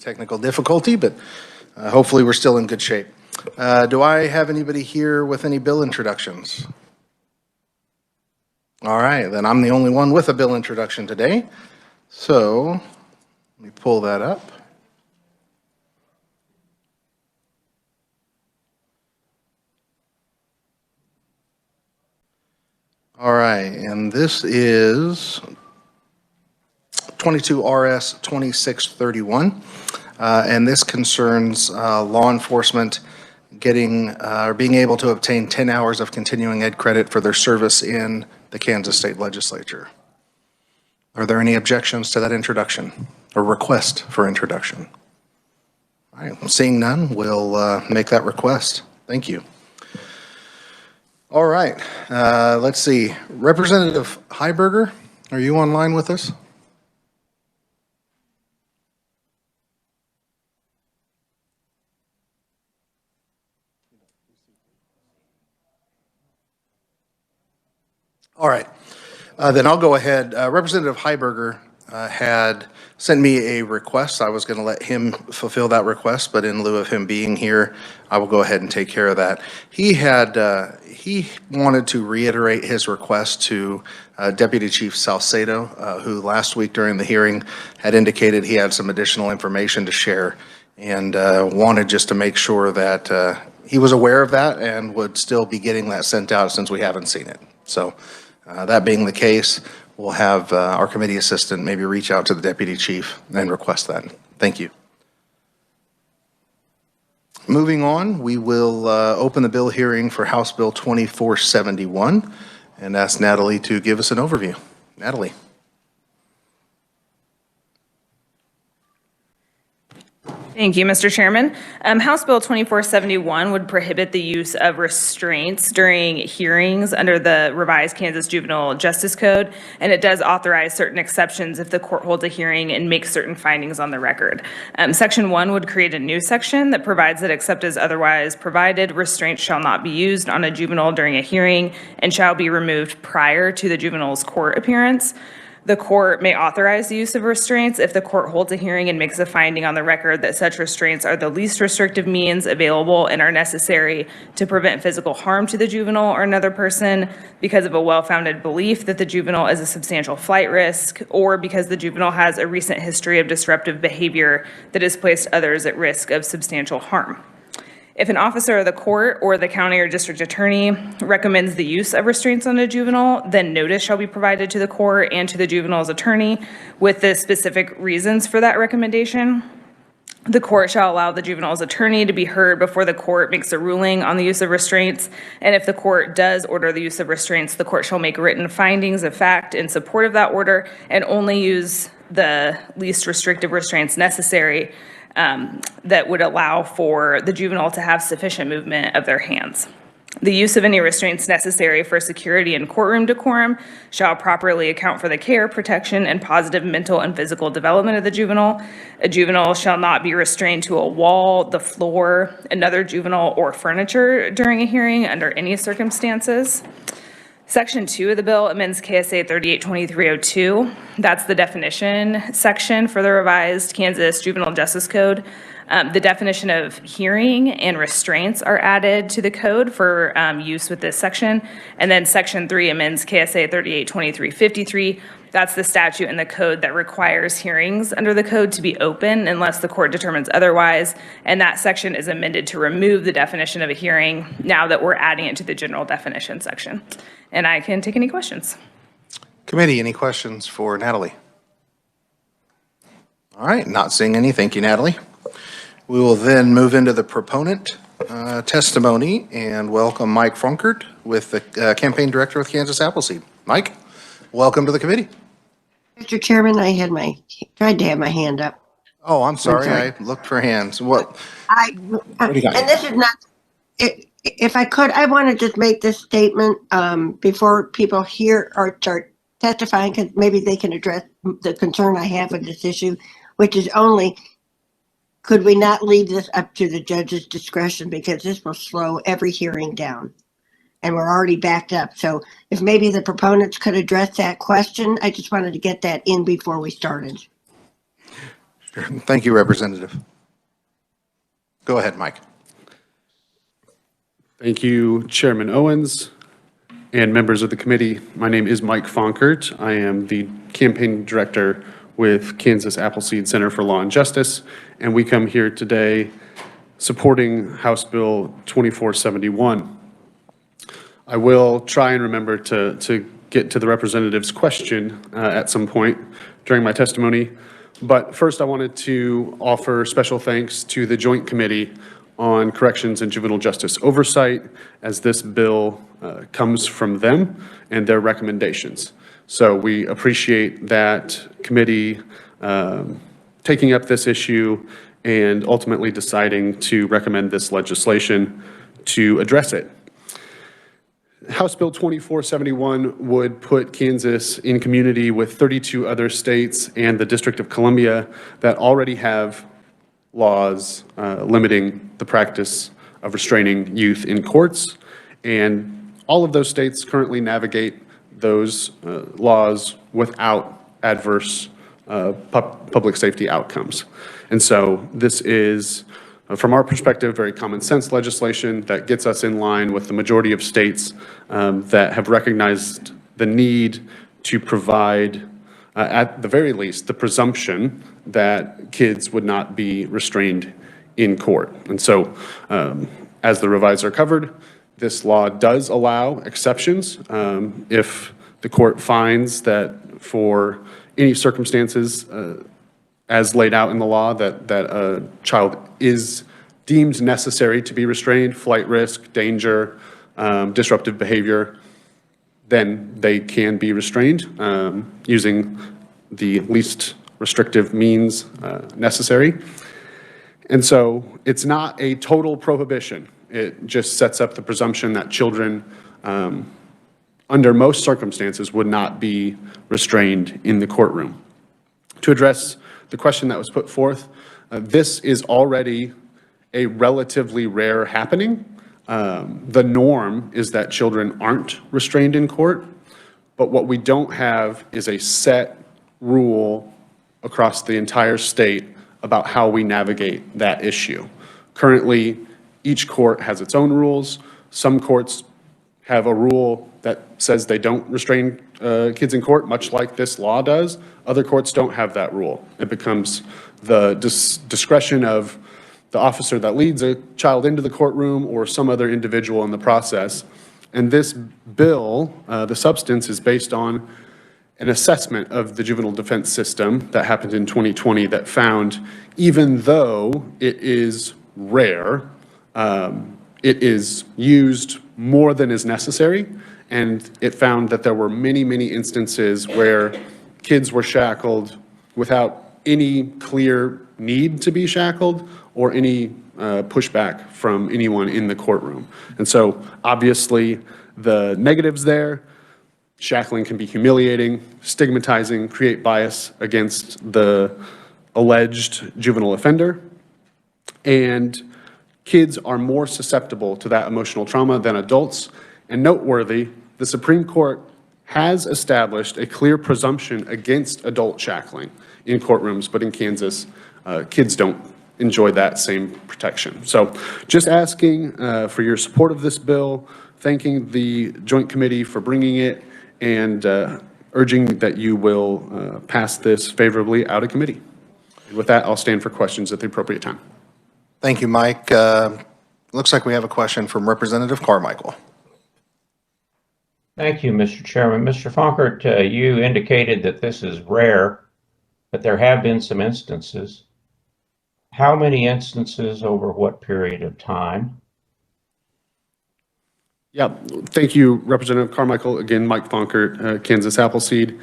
technical difficulty, but hopefully we're still in good shape. Do I have anybody here with any bill introductions? All right, then I'm the only one with a bill introduction today. So let me pull that up. All right, and this is 22 RS 2631, and this concerns law enforcement getting or being able to obtain 10 hours of continuing ed credit for their service in the Kansas State Legislature. Are there any objections to that introduction or request for introduction? All right, seeing none, we'll make that request. Thank you. All right, let's see. Representative Heiberger, are you online with us? All right, then I'll go ahead. Representative Heiberger had sent me a request. I was going to let him fulfill that request, but in lieu of him being here, I will go ahead and take care of that. He wanted to reiterate his request to Deputy Chief Salcedo, who last week during the hearing had indicated he had some additional information to share and wanted just to make sure that he was aware of that and would still be getting that sent out since we haven't seen it. So that being the case, we'll have our committee assistant maybe reach out to the deputy chief and request that. Thank you. Moving on, we will open the bill hearing for House Bill 2471 and ask Natalie to give us an overview. Natalie. Thank you, Mr. Chairman. House Bill 2471 would prohibit the use of restraints during hearings under the revised Kansas Juvenile Justice Code, and it does authorize certain exceptions if the court holds a hearing and makes certain findings on the record. Section 1 would create a new section that provides that except as otherwise provided, restraints shall not be used on a juvenile during a hearing and shall be removed prior to the juvenile's court appearance. The court may authorize the use of restraints if the court holds a hearing and makes a finding on the record that such restraints are the least restrictive means available and are necessary to prevent physical harm to the juvenile or another person because of a well-founded belief that the juvenile is a substantial flight risk or because the juvenile has a recent history of disruptive behavior that has placed others at risk of substantial harm. If an officer of the court or the county or district attorney recommends the use of restraints on a juvenile, then notice shall be provided to the court and to the juvenile's attorney with the specific reasons for that recommendation. The court shall allow the juvenile's attorney to be heard before the court makes a ruling on the use of restraints. And if the court does order the use of restraints, the court shall make written findings of fact in support of that order and only use the least restrictive restraints necessary that would allow for the juvenile to have sufficient movement of their hands. The use of any restraints necessary for security and courtroom decorum shall properly account for the care, protection, and positive mental and physical development of the juvenile. A juvenile shall not be restrained to a wall, the floor, another juvenile, or furniture during a hearing under any circumstances. Section 2 of the bill amends KSA 382302. That's the definition section for the revised Kansas Juvenile Justice Code. The definition of hearing and restraints are added to the code for use with this section. And then Section 3 amends KSA 382353. That's the statute in the code that requires hearings under the code to be open unless the court determines otherwise. And that section is amended to remove the definition of a hearing now that we're adding it to the general definition section. And I can take any questions. Committee, any questions for Natalie? All right, not seeing any. Thank you, Natalie. We will then move into the proponent testimony and welcome Mike Frunkert with the campaign director with Kansas Appleseed. Mike, welcome to the committee. Mr. Chairman, I had tried to have my hand up. Oh, I'm sorry. I looked for hands. What do you got? And this is not, if I could, I want to just make this statement before people hear or start testifying, because maybe they can address the concern I have with this issue, which is only, could we not leave this up to the judge's discretion, because this will slow every hearing down and we're already backed up. So if maybe the proponents could address that question, I just wanted to get that in before we started. Thank you, Representative. Go ahead, Mike. Thank you, Chairman Owens and members of the committee. My name is Mike Fonkert. I am the campaign director with Kansas Appleseed Center for Law and Justice, and we come here today supporting House Bill 2471. I will try and remember to get to the representative's question at some point during my testimony, but first I wanted to offer special thanks to the Joint Committee on Corrections and Juvenile Justice Oversight, as this bill comes from them and their recommendations. So we appreciate that committee taking up this issue and ultimately deciding to recommend this legislation to address it. House Bill 2471 would put Kansas in community with 32 other states and the District of Columbia that already have laws limiting the practice of restraining youth in courts. And all of those states currently navigate those laws without adverse public safety outcomes. And so this is, from our perspective, very common sense legislation that gets us in line with the majority of states that have recognized the need to provide, at the very least, the presumption that kids would not be restrained in court. And so, as the revisor covered, this law does allow exceptions if the court finds that for any circumstances as laid out in the law that a child is deemed necessary to be restrained, flight risk, danger, disruptive behavior, then they can be restrained using the least restrictive means necessary. And so it's not a total prohibition. It just sets up the presumption that children, under most circumstances, would not be restrained in the courtroom. To address the question that was put forth, this is already a relatively rare happening. The norm is that children aren't restrained in court, but what we don't have is a set rule across the entire state about how we navigate that issue. Currently, each court has its own rules. Some courts have a rule that says they don't restrain kids in court, much like this law does. Other courts don't have that rule. It becomes the discretion of the officer that leads a child into the courtroom or some other individual in the process. And this bill, the substance is based on an assessment of the juvenile defense system that happened in 2020 that found, even though it is rare, it is used more than is necessary, and it found that there were many, many instances where kids were shackled without any clear need to be shackled or any pushback from anyone in the courtroom. And so obviously the negatives there, shackling can be humiliating, stigmatizing, create bias against the alleged juvenile offender, and kids are more susceptible to that emotional trauma than adults. And noteworthy, the Supreme Court has established a clear presumption against adult shackling in courtrooms, but in Kansas, kids don't enjoy that same protection. So just asking for your support of this bill, thanking the Joint Committee for bringing it, and urging that you will pass this favorably out of committee. And with that, I'll stand for questions at the appropriate time. Thank you, Mike. Looks like we have a question from Representative Carmichael. Thank you, Mr. Chairman. Mr. Fonkert, you indicated that this is rare, but there have been some instances. How many instances over what period of time? Yeah, thank you, Representative Carmichael. Again, Mike Fonkert, Kansas Appleseed.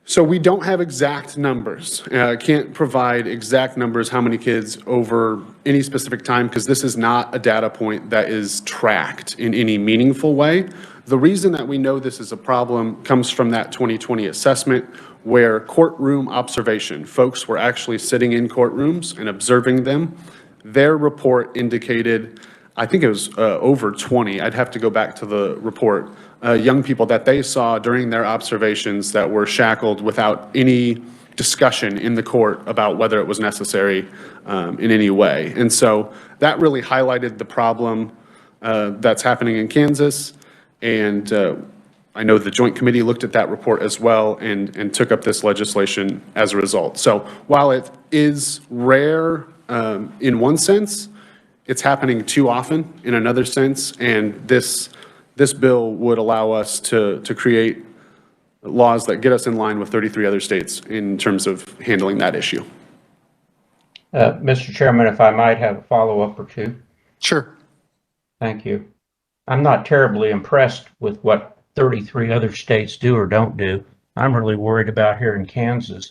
So we don't have exact numbers. Can't provide exact numbers how many kids over any specific time, because this is not a data point that is tracked in any meaningful way. The reason that we know this is a problem comes from that 2020 assessment, where courtroom observation, folks were actually sitting in courtrooms and observing them. Their report indicated, I think it was over 20, I'd have to go back to the report, young people that they saw during their observations that were shackled without any discussion in the court about whether it was necessary in any way. And so that really highlighted the problem that's happening in Kansas. And I know the Joint Committee looked at that report as well and took up this legislation as a result. So while it is rare in one sense, it's happening too often in another sense. And this bill would allow us to create laws that get us in line with 33 other states in terms of handling that issue. Mr. Chairman, if I might have a follow-up or two. Sure. Thank you. I'm not terribly impressed with what 33 other states do or don't do. I'm really worried about here in Kansas.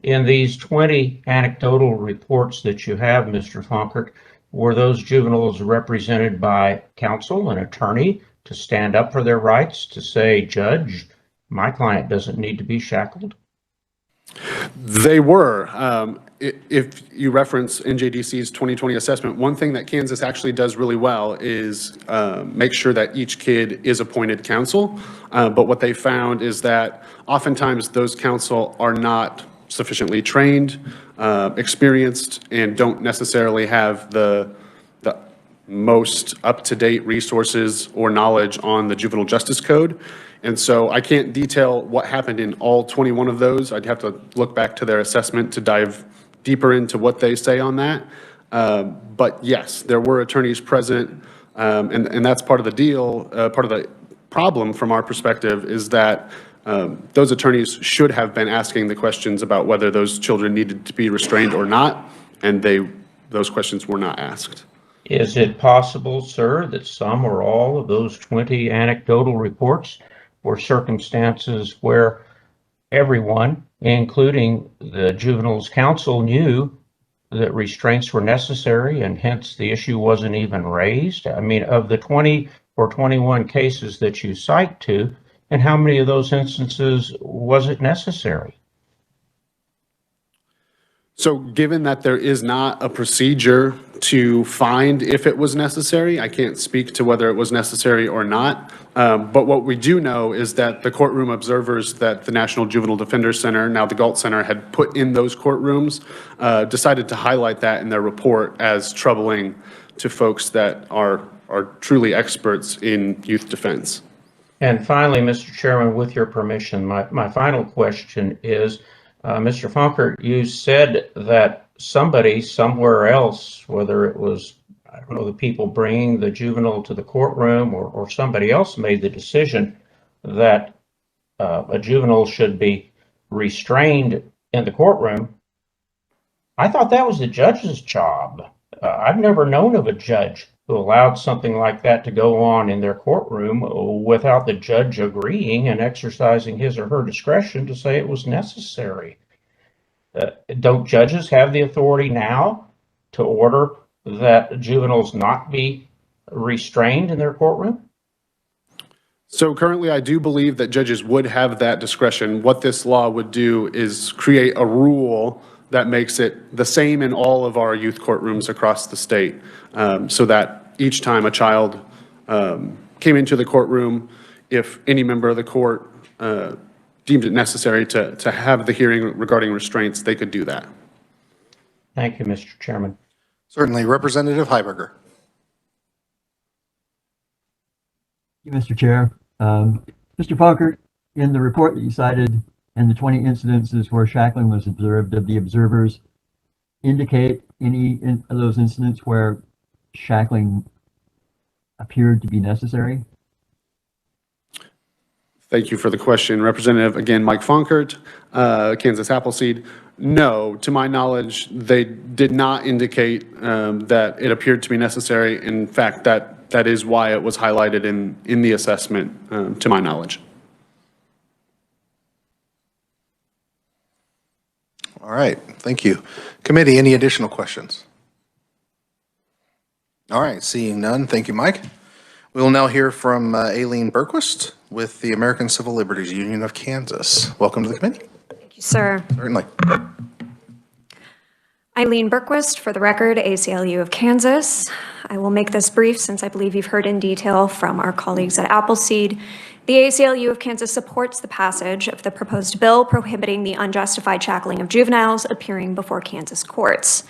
In these 20 anecdotal reports that you have, Mr. Fonkert, were those juveniles represented by counsel, an attorney, to stand up for their rights, to say, Judge, my client doesn't need to be shackled? They were. If you reference NJDC's 2020 assessment, one thing that Kansas actually does really well is make sure that each kid is appointed counsel. But what they found is that oftentimes those counsel are not sufficiently trained, experienced, and don't necessarily have the most up-to-date resources or knowledge on the juvenile justice code. And so I can't detail what happened in all 21 of those. I'd have to look back to their assessment to dive deeper into what they say on that. But yes, there were attorneys present, and that's part of the deal. Part of the problem from our perspective is that those attorneys should have been asking the questions about whether those children needed to be restrained or not, and those questions were not asked. Is it possible, sir, that some or all of those 20 anecdotal reports were circumstances where everyone, including the juveniles counsel, knew that restraints were necessary and hence the issue wasn't even raised? I mean, of the 20 or 21 cases that you cite to, and how many of those instances was it necessary? So given that there is not a procedure to find if it was necessary, I can't speak to whether it was necessary or not. But what we do know is that the courtroom observers that the National Juvenile Defender Center, now the Galt Center, had put in those courtrooms, decided to highlight that in their report as troubling to folks that are truly experts in youth defense. And finally, Mr. Chairman, with your permission, my final question is, Mr. Fonkert, you said that somebody somewhere else, whether it was, I don't know, the people bringing the juvenile to the courtroom or somebody else made the decision that a juvenile should be restrained in the courtroom. I thought that was the judge's job. I've never known of a judge who allowed something like that to go on in their courtroom without the judge agreeing and exercising his or her discretion to say it was necessary. Don't judges have the authority now to order that juveniles not be restrained in their courtroom? So currently, I do believe that judges would have that discretion. What this law would do is create a rule that makes it the same in all of our youth courtrooms across the state, so that each time a child came into the courtroom, if any member of the court deemed it necessary to have the hearing regarding restraints, they could do that. Thank you, Mr. Chairman. Certainly. Representative Heiberger. Thank you, Mr. Chair. Mr. Fonkert, in the report that you cited and the 20 incidences where shackling was observed, did the observers indicate any of those incidents where shackling appeared to be necessary? Thank you for the question. Representative, again, Mike Fonkert, Kansas Appleseed. No, to my knowledge, they did not indicate that it appeared to be necessary. In fact, that is why it was highlighted in the assessment, to my knowledge. All right, thank you. Committee, any additional questions? All right, seeing none, thank you, Mike. We will now hear from Aileen Berquist with the American Civil Liberties Union of Kansas. Welcome to the committee. Thank you, sir. Certainly. Eileen Berquist, for the record, ACLU of Kansas. I will make this brief since I believe you've heard in detail from our colleagues at Appleseed. The ACLU of Kansas supports the passage of the proposed bill prohibiting the unjustified shackling of juveniles appearing before Kansas courts.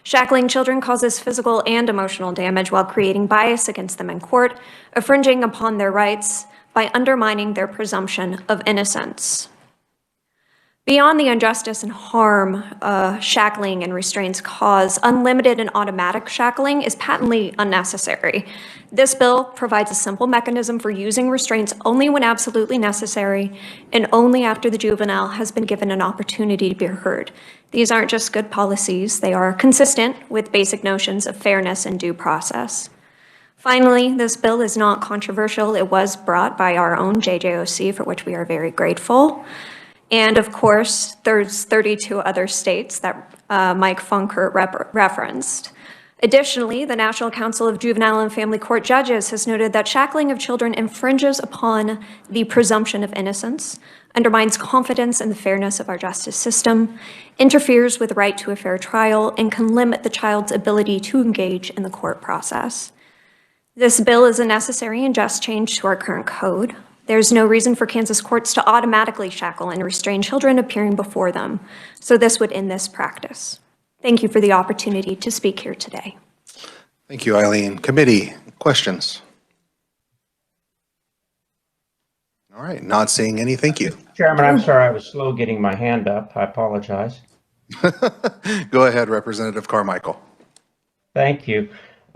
Shackling children causes physical and emotional damage while creating bias against them in court, infringing upon their rights by undermining their presumption of innocence. Beyond the injustice and harm shackling and restraints cause, unlimited and automatic shackling is patently unnecessary. This bill provides a simple mechanism for using restraints only when absolutely necessary and only after the juvenile has been given an opportunity to be heard. These aren't just good policies, they are consistent with basic notions of fairness and due process. Finally, this bill is not controversial. It was brought by our own JJOC, for which we are very grateful. And of course, there's 32 other states that Mike Funkert referenced. Additionally, the National Council of Juvenile and Family Court Judges has noted that shackling of children infringes upon the presumption of innocence, undermines confidence in the fairness of our justice system, interferes with the right to a fair trial, and can limit the child's ability to engage in the court process. This bill is a necessary and just change to our current code. There's no reason for Kansas courts to automatically shackle and restrain children appearing before them, so this would end this practice. Thank you for the opportunity to speak here today. Thank you, Eileen. Committee, questions? All right, not seeing any. Thank you. Chairman, I'm sorry I was slow getting my hand up. I apologize. Go ahead, Representative Carmichael. Thank you.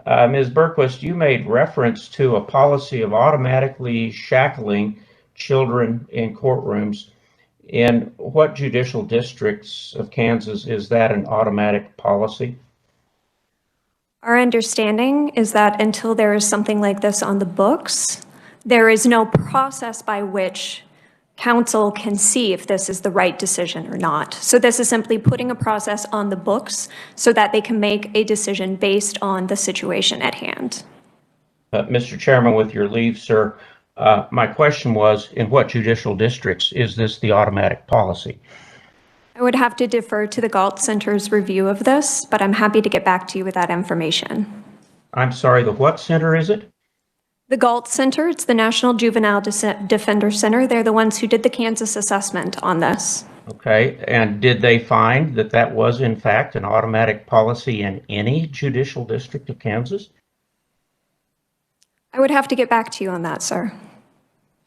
Ms. Berquist, you made reference to a policy of automatically shackling children in courtrooms. In what judicial districts of Kansas is that an automatic policy? Our understanding is that until there is something like this on the books, there is no process by which council can see if this is the right decision or not. So this is simply putting a process on the books so that they can make a decision based on the situation at hand. Mr. Chairman, with your leave, sir, my question was, in what judicial districts is this the automatic policy? I would have to defer to the Galt Center's review of this, but I'm happy to get back to you with that information. I'm sorry, the what center is it? The Galt Center, it's the National Juvenile Defender Center. They're the ones who did the Kansas assessment on this. Okay, and did they find that that was in fact an automatic policy in any judicial district of Kansas? I would have to get back to you on that, sir.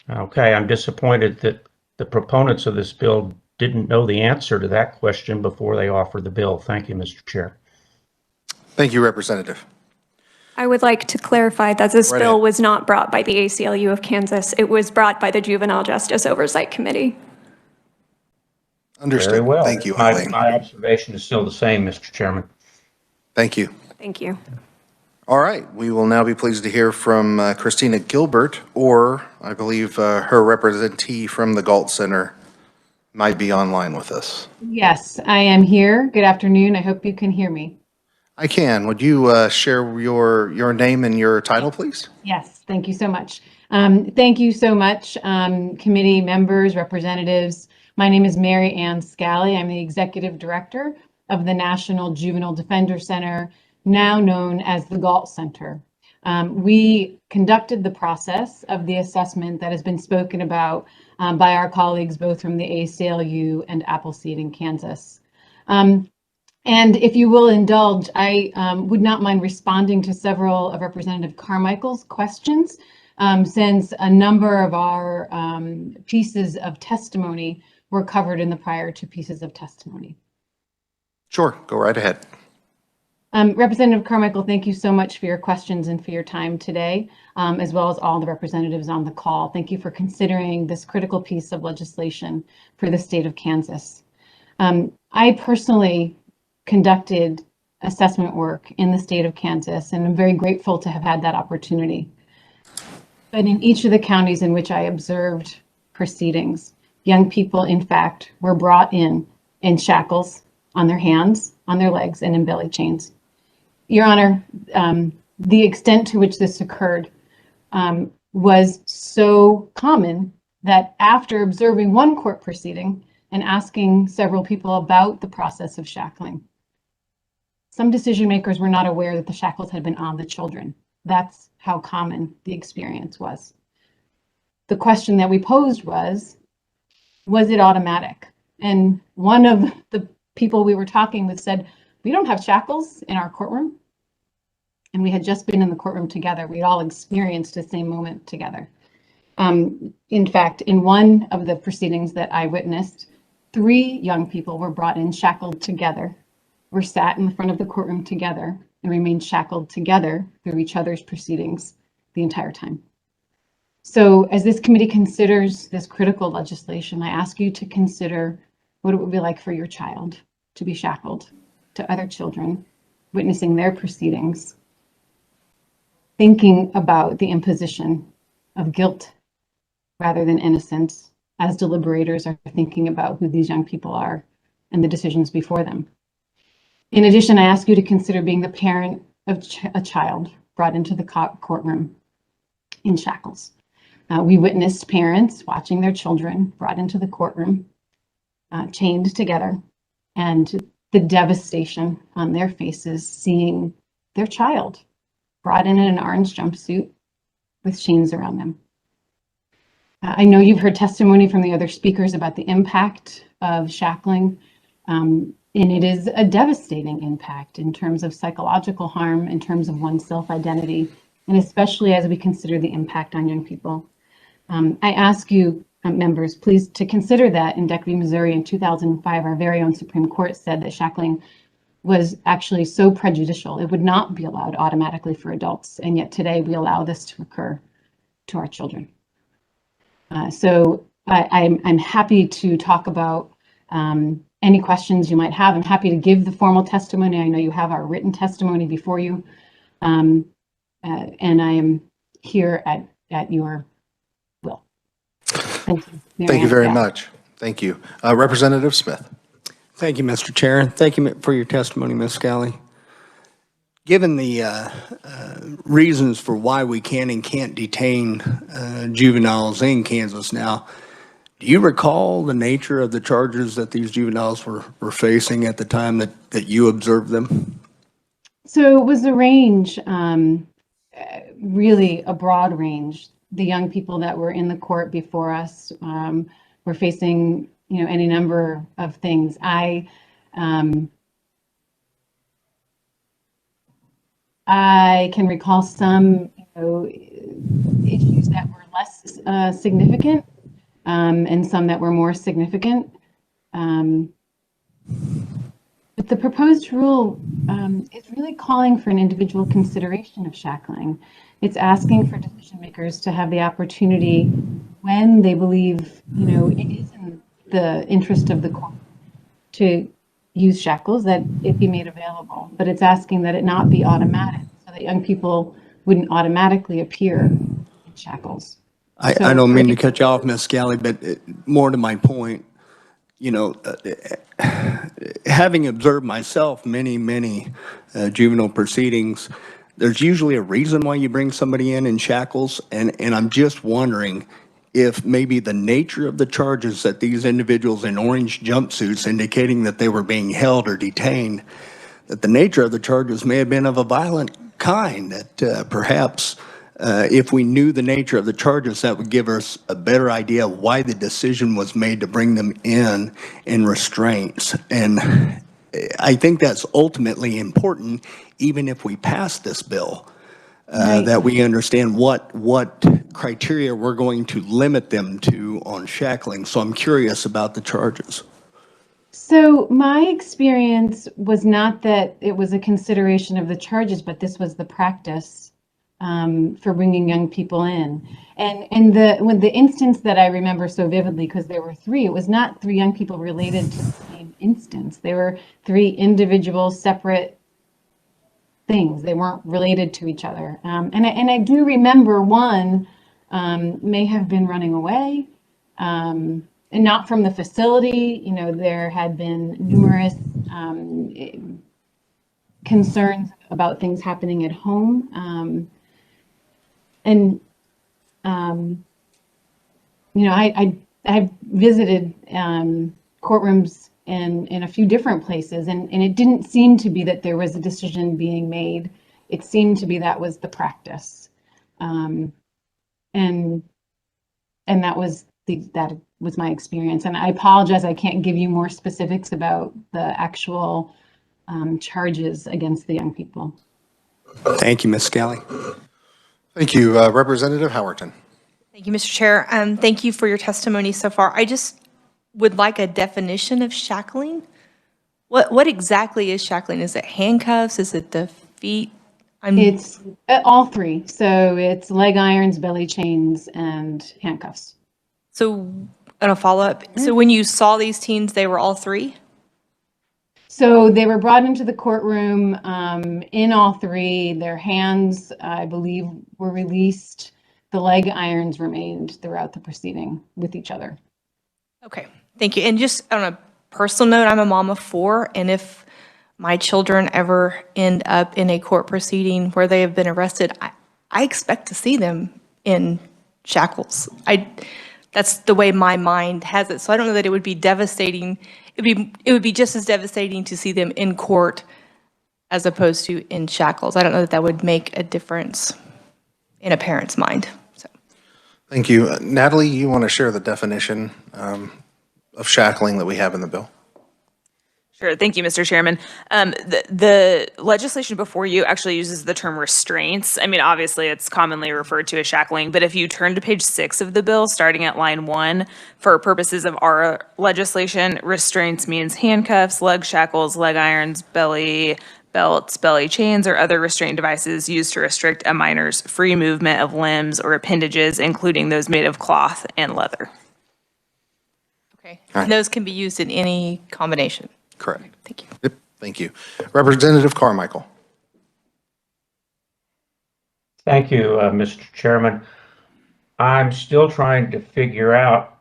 Okay, I'm disappointed that the proponents of this bill didn't know the answer to that question before they offered the bill. Thank you, Mr. Chair. Thank you, Representative. I would like to clarify that this Right bill ahead. was not brought by the ACLU of Kansas. It was brought by the Juvenile Justice Oversight Committee. Understood. Very well. Thank you, My Eileen. observation is still the same, Mr. Chairman. Thank you. Thank you. All right, we will now be pleased to hear from Christina Gilbert, or I believe her representee from the Galt Center might be online with us. Yes, I am here. Good afternoon. I hope you can hear me. I can. Would you share your name and your title, please? Yes, thank you so much. Thank you so much, committee members, representatives. My name is Mary Ann Scally. I'm the Executive Director of the National Juvenile Defender Center, now known as the Galt Center. We conducted the process of the assessment that has been spoken about by our colleagues, both from the ACLU and Appleseed in Kansas. And if you will indulge, I would not mind responding to several of Representative Carmichael's questions, since a number of our pieces of testimony were covered in the prior two pieces of testimony. Sure, go right ahead. Representative Carmichael, thank you so much for your questions and for your time today, as well as all the representatives on the call. Thank you for considering this critical piece of legislation for the state of Kansas. I personally conducted assessment work in the state of Kansas, and I'm very grateful to have had that opportunity. But in each of the counties in which I observed proceedings, young people, in fact, were brought in shackles on their hands, on their legs, and in belly chains. Your Honor, the extent to which this occurred was so common that after observing one court proceeding and asking several people about the process of shackling, some decision makers were not aware that the shackles had been on the children. That's how common the experience was. The question that we posed was it automatic? And one of the people we were talking with said, we don't have shackles in our courtroom. And we had just been in the courtroom together. We all experienced the same moment together. In fact, in one of the proceedings that I witnessed, 3 young people were brought in shackled together, were sat in the front of the courtroom together, and remained shackled together through each other's proceedings the entire time. So as this committee considers this critical legislation, I ask you to consider what it would be like for your child to be shackled to other children, witnessing their proceedings, thinking about the imposition of guilt rather than innocence as deliberators are thinking about who these young people are and the decisions before them. In addition, I ask you to consider being the parent of a child brought into the courtroom in shackles. We witnessed parents watching their children brought into the courtroom, chained together, and the devastation on their faces seeing their child brought in an orange jumpsuit with chains around them. I know you've heard testimony from the other speakers about the impact of shackling, and it is a devastating impact in terms of psychological harm, in terms of one's self-identity, and especially as we consider the impact on young people. I ask you, members, please to consider that in Deck v. Missouri in 2005, our very own Supreme Court said that shackling was actually so prejudicial, it would not be allowed automatically for adults, and yet today we allow this to occur to our children. So I'm happy to talk about any questions you might have. I'm happy to give the formal testimony. I know you have our written testimony before you, and I am here at your will. Thank you. Thank you very much. Thank you. Representative Smith. Thank you, Mr. Chair. Thank you for your testimony, Ms. Scally. Given the reasons for why we can and can't detain juveniles in Kansas now, do you recall the nature of the charges that these juveniles were facing at the time that you observed them? So it was a range, really a broad range. The young people that were in the court before us were facing, any number of things. I can recall some, issues that were less significant, and some that were more significant. But the proposed rule is really calling for an individual consideration of shackling. It's asking for decision makers to have the opportunity when they believe, it is in the interest of the court to use shackles, that it be made available. But it's asking that it not be automatic, so that young people wouldn't automatically appear in shackles. I don't mean to cut you off, Ms. Scally, but more to my point, having observed myself many juvenile proceedings, there's usually a reason why you bring somebody in shackles, and I'm just wondering if maybe the nature of the charges that these individuals in orange jumpsuits indicating that they were being held or detained, that the nature of the charges may have been of a violent kind, that perhaps if we knew the nature of the charges, that would give us a better idea of why the decision was made to bring them in restraints. And I think that's ultimately important, even if we pass this bill, that we understand what criteria we're going to limit them to on shackling. So I'm curious about the charges. So my experience was not that it was a consideration of the charges, but this was the practice for bringing young people in. And the instance that I remember so vividly, because there were 3, it was not 3 young people related to the same instance. They were 3 individual separate things. They weren't related to each other. And I do remember one may have been running away, and not from the facility. There had been numerous concerns about things happening at home. I visited courtrooms in a few different places. And it didn't seem to be that there was a decision being made. It seemed to be that was the practice. And that was my experience. And I apologize, I can't give you more specifics about the actual charges against the young people. Thank you, Ms. Scally. Thank you. Representative Howerton. Thank you, Mr. Chair. Thank you for your testimony so far. I just would like a definition of shackling. What exactly is shackling? Is it handcuffs? Is it the feet? It's all three. So it's leg irons, belly chains, and handcuffs. So, and a follow-up. So when you saw these teens, they were all three? So they were brought into the courtroom in all three. Their hands, I believe, were released. The leg irons remained throughout the proceeding with each other. Okay, thank you. And just on a personal note, I'm a mom of 4, and if my children ever end up in a court proceeding where they have been arrested, I expect to see them in shackles. That's the way my mind has it. So I don't know that it would be devastating. It would be just as devastating to see them in court as opposed to in shackles. I don't know that that would make a difference in a parent's mind. So. Thank you. Natalie, you want to share the definition of shackling that we have in the bill? Sure. Thank you, Mr. Chairman. The legislation before you actually uses the term restraints. I mean, obviously, it's commonly referred to as shackling, but if you turn to page 6 of the bill, starting at line 1, for purposes of our legislation, restraints means handcuffs, leg shackles, leg irons, belly belts, belly chains, or other restraint devices used to restrict a minor's free movement of limbs or appendages, including those made of cloth and leather. Okay. And those can be used in any combination. Correct. Thank you. Yep. Thank you. Representative Carmichael. Thank you, Mr. Chairman. I'm still trying to figure out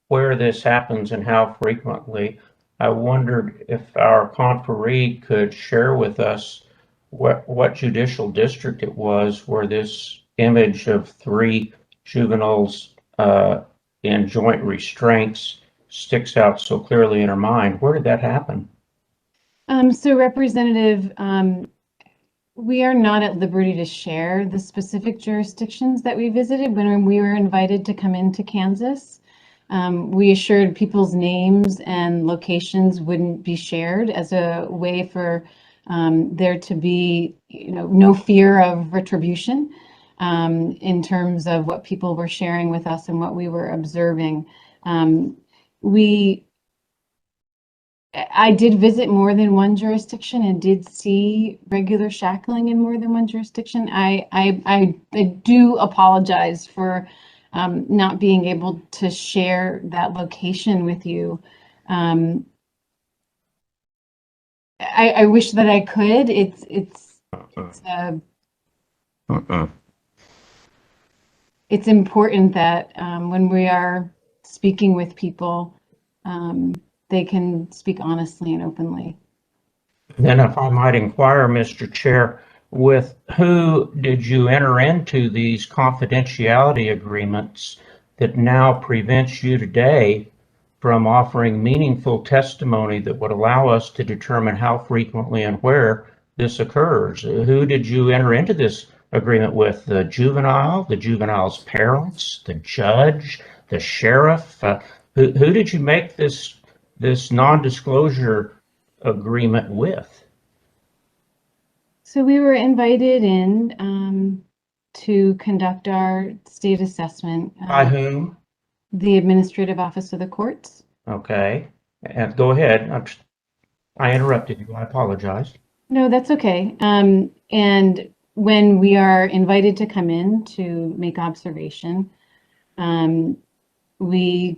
where this happens and how frequently. I wondered if our conferee could share with us what judicial district it was where this image of 3 juveniles in joint restraints sticks out so clearly in her mind. Where did that happen? So Representative, we are not at liberty to share the specific jurisdictions that we visited when we were invited to come into Kansas. We assured people's names and locations wouldn't be shared as a way for there to be, no fear of retribution in terms of what people were sharing with us and what we were observing. I did visit more than one jurisdiction and did see regular shackling in more than one jurisdiction. I do apologize for not being able to share that location with you. I wish that I could. It's important that when we are speaking with people, they can speak honestly and openly. Then if I might inquire, Mr. Chair, with who did you enter into these confidentiality agreements that now prevents you today from offering meaningful testimony that would allow us to determine how frequently and where this occurs? Who did you enter into this agreement with? The juvenile, the juvenile's parents, the judge, the sheriff? Who did you make this non-disclosure agreement with? So we were invited in to conduct our state assessment. By whom? The Administrative Office of the Courts. Okay, and go ahead. I interrupted you. I apologize. No, that's okay. And when we are invited to come in to make observation, we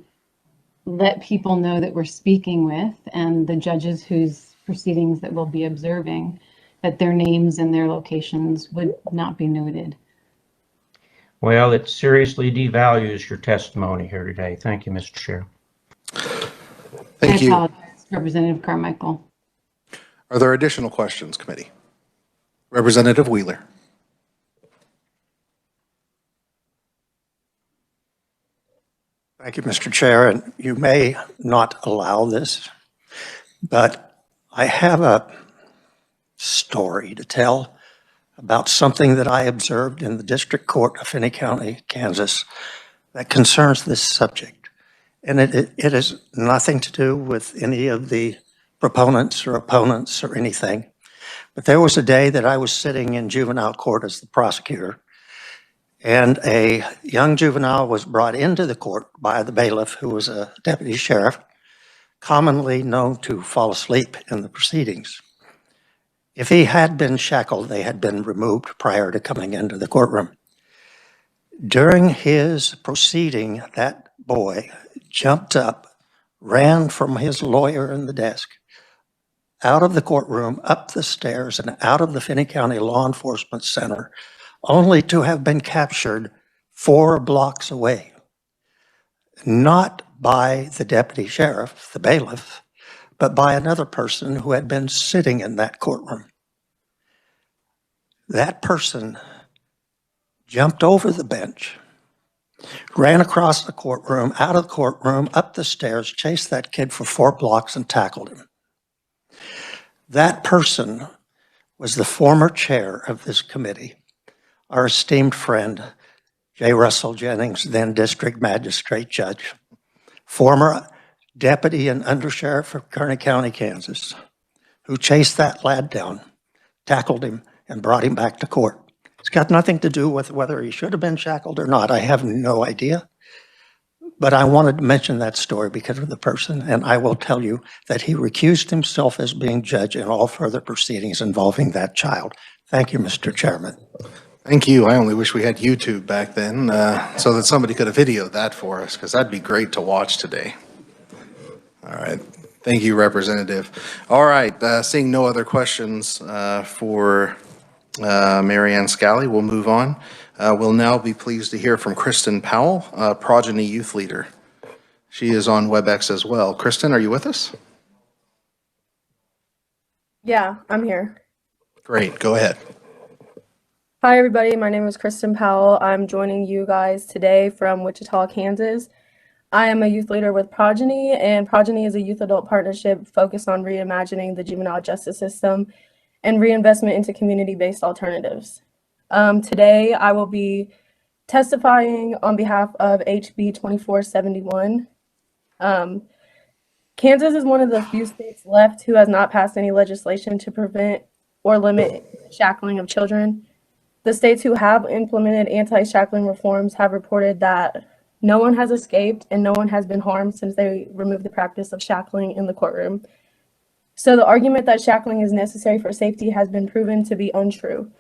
let people know that we're speaking with, and the judges whose proceedings that we'll be observing, that their names and their locations would not be noted. Well, it seriously devalues your testimony here today. Thank you, Mr. Chair. Thank you. I apologize, Representative Carmichael. Are there additional questions, committee? Representative Wheeler. Thank you, Mr. Chair, and you may not allow this but I have a story to tell about something that I observed in the District Court of Finney County, Kansas, that concerns this subject. And it has nothing to do with any of the proponents or opponents or anything. But there was a day that I was sitting in juvenile court as the prosecutor, and a young juvenile was brought into the court by the bailiff, who was a deputy sheriff, commonly known to fall asleep in the proceedings. If he had been shackled, they had been removed prior to coming into the courtroom. During his proceeding, that boy jumped up, ran from his lawyer in the desk, out of the courtroom, up the stairs, and out of the Finney County Law Enforcement Center, only to have been captured 4 blocks away. Not by the deputy sheriff, the bailiff, but by another person who had been sitting in that courtroom. That person jumped over the bench, ran across the courtroom, out of the courtroom, up the stairs, chased that kid for 4 blocks and tackled him. That person was the former chair of this committee, our esteemed friend, J. Russell Jennings, then district magistrate judge, former deputy and undersheriff of Kearney County, Kansas, who chased that lad down, tackled him, and brought him back to court. It's got nothing to do with whether he should have been shackled or not. I have no idea. But I wanted to mention that story because of the person, and I will tell you that he recused himself as being judge in all further proceedings involving that child. Thank you, Mr. Chairman. Thank you. I only wish we had YouTube back then so that somebody could have videoed that for us, because that'd be great to watch today. All right. Thank you, Representative. All right. Seeing no other questions for Mary Ann Scally, we'll move on. We'll now be pleased to hear from Kristen Powell, Progeny Youth Leader. She is on WebEx as well. Kristen, are you with us? Yeah, I'm here. Great. Go ahead. Hi, everybody. My name is Kristen Powell. I'm joining you guys today from Wichita, Kansas. I am a youth leader with Progeny, and Progeny is a youth-adult partnership focused on reimagining the juvenile justice system and reinvestment into community-based alternatives. Today, I will be testifying on behalf of HB 2471. Kansas is one of the few states left who has not passed any legislation to prevent or limit shackling of children. The states who have implemented anti-shackling reforms have reported that no one has escaped and no one has been harmed since they removed the practice of shackling in the courtroom. So the argument that shackling is necessary for safety has been proven to be untrue.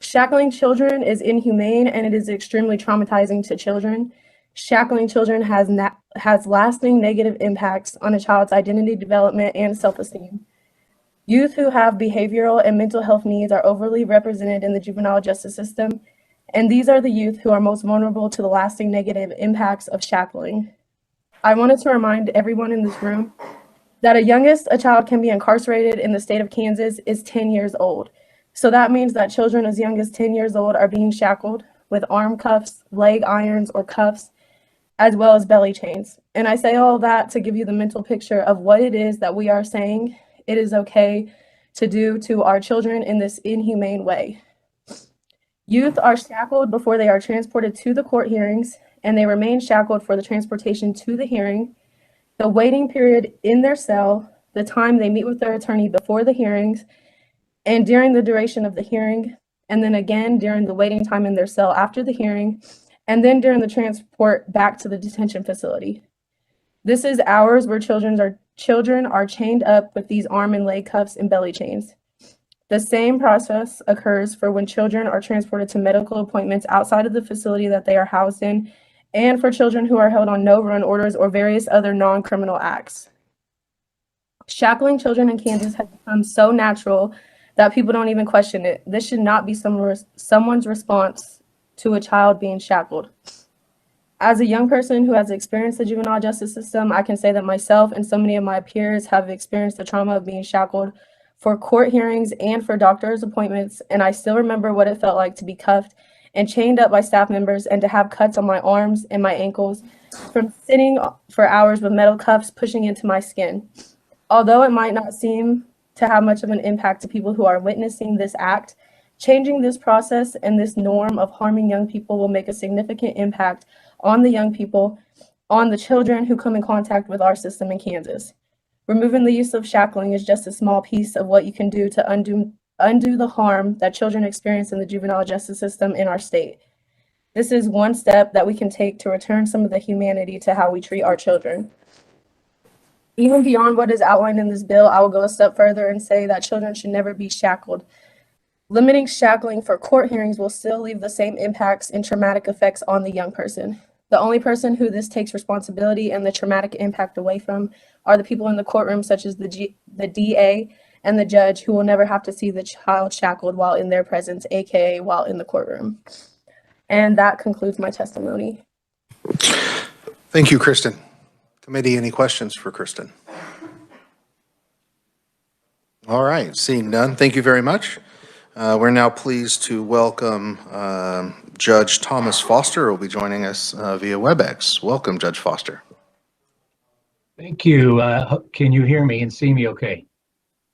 Shackling children is inhumane and it is extremely traumatizing to children. Shackling children has lasting negative impacts on a child's identity development and self-esteem. Youth who have behavioral and mental health needs are overly represented in the juvenile justice system, and these are the youth who are most vulnerable to the lasting negative impacts of shackling. I wanted to remind everyone in this room that the youngest a child can be incarcerated in the state of Kansas is 10 years old. So that means that children as young as 10 years old are being shackled with arm cuffs, leg irons, or cuffs, as well as belly chains. And I say all that to give you the mental picture of what it is that we are saying it is okay to do to our children in this inhumane way. Youth are shackled before they are transported to the court hearings, and they remain shackled for the transportation to the hearing, the waiting period in their cell, the time they meet with their attorney before the hearings, and during the duration of the hearing, and then again during the waiting time in their cell after the hearing, and then during the transport back to the detention facility. This is hours where children are chained up with these arm and leg cuffs and belly chains. The same process occurs for when children are transported to medical appointments outside of the facility that they are housed in, and for children who are held on no-run orders or various other non-criminal acts. Shackling children in Kansas has become so natural that people don't even question it. This should not be someone's response to a child being shackled. As a young person who has experienced the juvenile justice system, I can say that myself and so many of my peers have experienced the trauma of being shackled for court hearings and for doctor's appointments, and I still remember what it felt like to be cuffed and chained up by staff members and to have cuts on my arms and my ankles from sitting for hours with metal cuffs pushing into my skin. Although it might not seem to have much of an impact to people who are witnessing this act, changing this process and this norm of harming young people will make a significant impact on the young people, on the children who come in contact with our system in Kansas. Removing the use of shackling is just a small piece of what you can do to undo the harm that children experience in the juvenile justice system in our state. This is one step that we can take to return some of the humanity to how we treat our children. Even beyond what is outlined in this bill, I will go a step further and say that children should never be shackled. Limiting shackling for court hearings will still leave the same impacts and traumatic effects on the young person. The only person who this takes responsibility and the traumatic impact away from are the people in the courtroom, such as the DA and the judge, who will never have to see the child shackled while in their presence, aka while in the courtroom. And that concludes my testimony. Thank you, Kristen. Committee, any questions for Kristen? All right, seeing none, thank you very much. We're now pleased to welcome Judge Thomas Foster, who will be joining us via WebEx. Welcome, Judge Foster. Thank you. Can you hear me and see me okay?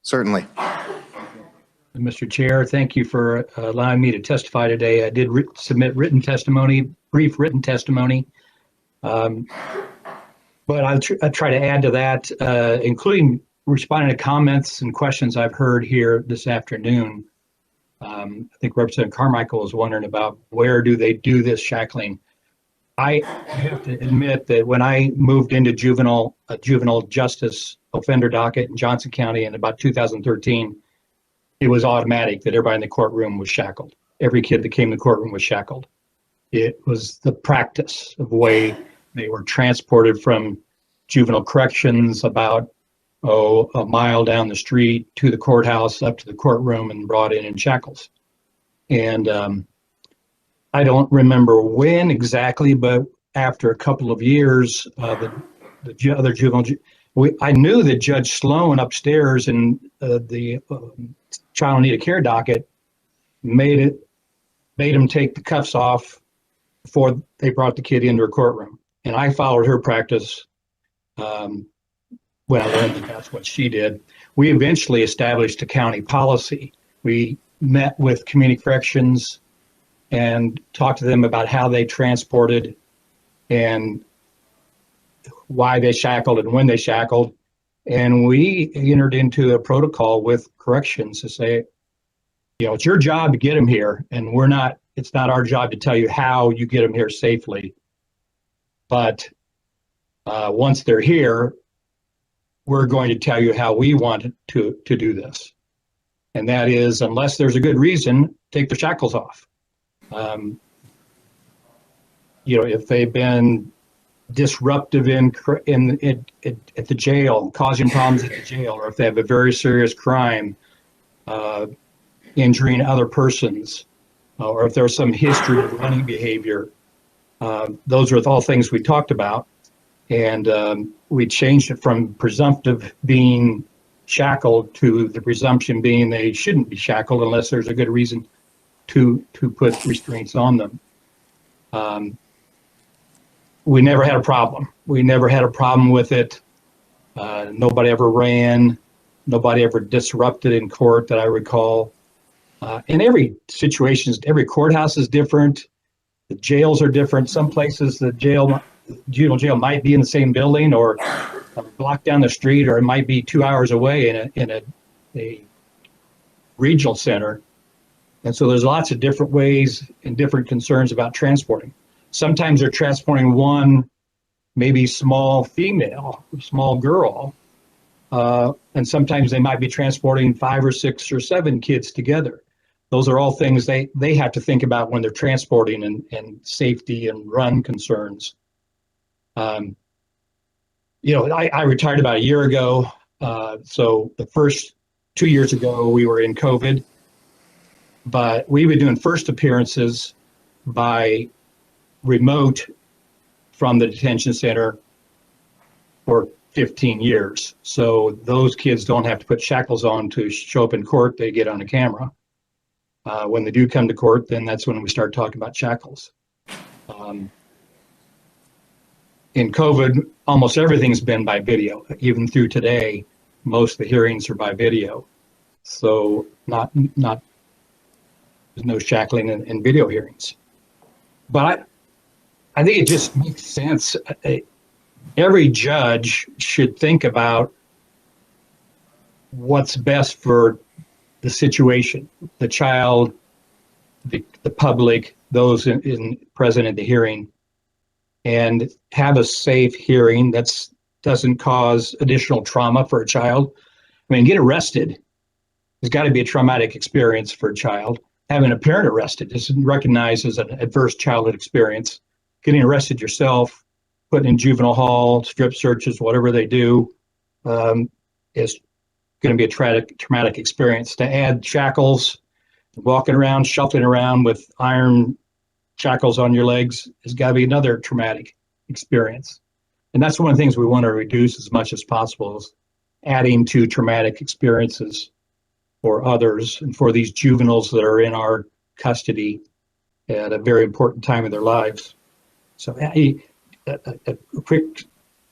Certainly. Mr. Chair, thank you for allowing me to testify today. I did submit written testimony, brief written testimony. But I'll try to add to that, including responding to comments and questions I've heard here this afternoon. I think Representative Carmichael was wondering about where do they do this shackling. I have to admit that when I moved into juvenile justice offender docket in Johnson County in about 2013, it was automatic that everybody in the courtroom was shackled. Every kid that came to the courtroom was shackled. It was the practice of the way they were transported from juvenile corrections about a mile down the street to the courthouse, up to the courtroom, and brought in shackles. And I don't remember when exactly, but after a couple of years, the other juvenile, I knew that Judge Sloan upstairs in the child in need of care docket made him take the cuffs off before they brought the kid into her courtroom. And I followed her practice when I learned that that's what she did. We eventually established a county policy. We met with community corrections and talked to them about how they transported and why they shackled and when they shackled. And we entered into a protocol with corrections to say, you know, it's your job to get them here, and it's not our job to tell you how you get them here safely. But once they're here, we're going to tell you how we want to do this. And that is, unless there's a good reason, take the shackles off. You know, if they've been disruptive at the jail, causing problems at the jail, or if they have a very serious crime, injuring other persons, or if there's some history of running behavior, those are all things we talked about. And we changed it from presumptive being shackled to the presumption being they shouldn't be shackled unless there's a good reason to put restraints on them. We never had a problem. We never had a problem with it. Nobody ever ran. Nobody ever disrupted in court that I recall. In every situation, every courthouse is different. The jails are different. Some places the juvenile jail might be in the same building or a block down the street, or it might be 2 hours away in a regional center. And so there's lots of different ways and different concerns about transporting. Sometimes they're transporting one, maybe small female, small girl, and sometimes they might be transporting 5 or 6 or 7 kids together. Those are all things they have to think about when they're transporting and safety and run concerns. You know, I retired about a year ago. So the first 2 years ago, we were in COVID, but we've been doing first appearances by remote from the detention center for 15 years. So those kids don't have to put shackles on to show up in court. They get on a camera. When they do come to court, then that's when we start talking about shackles. In COVID, almost everything's been by video, even through today. most of the hearings are by video. So there's no shackling in video hearings. But I think it just makes sense. Every judge should think about what's best for the situation, the child, the public, those present at the hearing, and have a safe hearing that doesn't cause additional trauma for a child. I mean, get arrested. There's got to be a traumatic experience for a child. Having a parent arrested is recognized as an adverse childhood experience. Getting arrested yourself, put in juvenile hall, strip searches, whatever they do, is going to be a traumatic experience. To add shackles, walking around, shuffling around with iron shackles on your legs has got to be another traumatic experience. And that's one of the things we want to reduce as much as possible, is adding to traumatic experiences for others and for these juveniles that are in our custody at a very important time in their lives. So a quick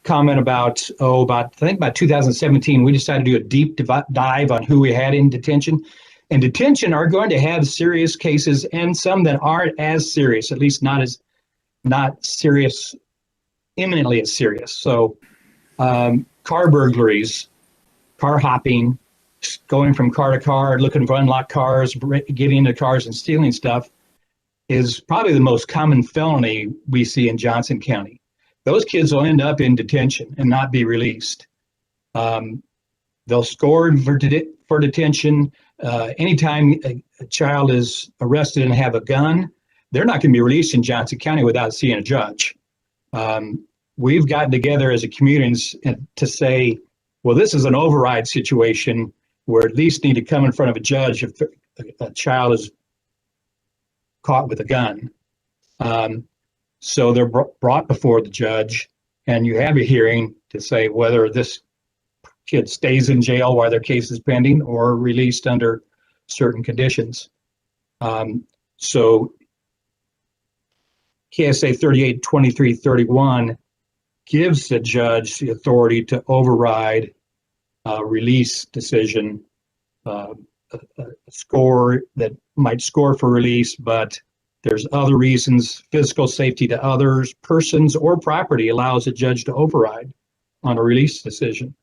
comment about I think about 2017, we decided to do a deep dive on who we had in detention. And detention are going to have serious cases and some that aren't as serious, at least not serious, imminently as serious. So car burglaries, car hopping, going from car to car, looking for unlocked cars, getting into cars and stealing stuff is probably the most common felony we see in Johnson County. Those kids will end up in detention and not be released. They'll score for detention. Anytime a child is arrested and have a gun, they're not going to be released in Johnson County without seeing a judge. We've gotten together as a community to say, well, this is an override situation where at least need to come in front of a judge if a child is caught with a gun. So they're brought before the judge, and you have a hearing to say whether this kid stays in jail while their case is pending or released under certain conditions. So KSA 382331 gives the judge the authority to override a release decision, a score that might score for release, but there's other reasons, physical safety to others, persons, or property allows a judge to override on a release decision.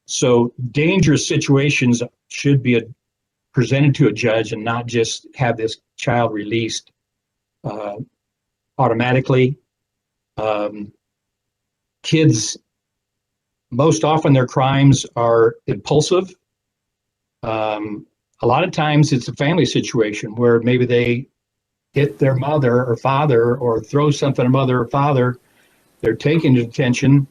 So dangerous situations should be presented to a judge and not just have this child released automatically. Kids, most often their crimes are impulsive. A lot of times it's a family situation where maybe they hit their mother or father or throw something at mother or father. They're taken to detention.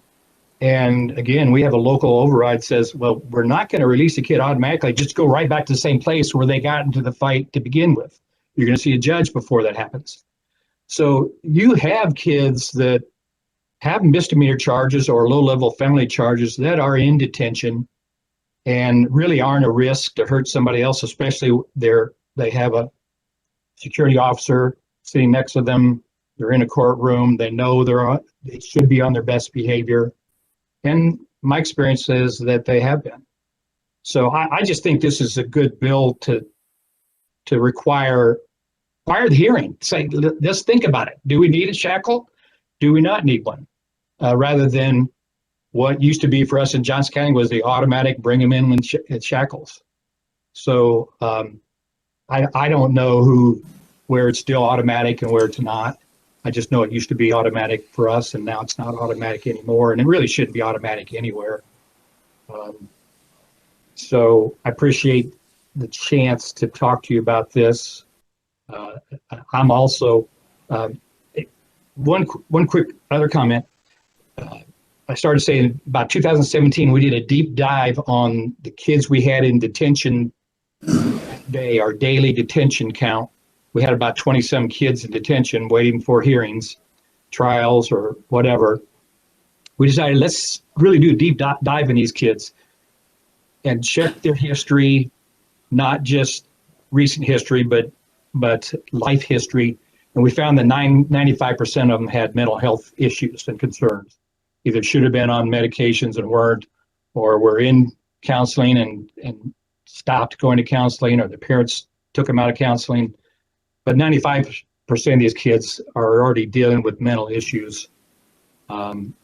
And again, we have a local override says, well, we're not going to release a kid automatically. Just go right back to the same place where they got into the fight to begin with. You're going to see a judge before that happens. So you have kids that have misdemeanor charges or low-level felony charges that are in detention and really aren't a risk to hurt somebody else, especially they have a security officer sitting next to them. They're in a courtroom. They know they should be on their best behavior. And my experience is that they have been. So I just think this is a good bill to require the hearing. Say, let's think about it. Do we need a shackle? Do we not need one? Rather than what used to be for us in Johnson County was the automatic bring them in with shackles. So I don't know where it's still automatic and where it's not. I just know it used to be automatic for us, and now it's not automatic anymore, and it really shouldn't be automatic anywhere. So I appreciate the chance to talk to you about this. I'm also, one quick other comment. I started saying about 2017, we did a deep dive on the kids we had in detention day, our daily detention count. We had about 20-some kids in detention waiting for hearings, trials, or whatever. We decided let's really do a deep dive in these kids and check their history, not just recent history, but life history. And we found that 95% of them had mental health issues and concerns. Either should have been on medications and weren't, or were in counseling and stopped going to counseling, or the parents took them out of counseling. But 95% of these kids are already dealing with mental issues, and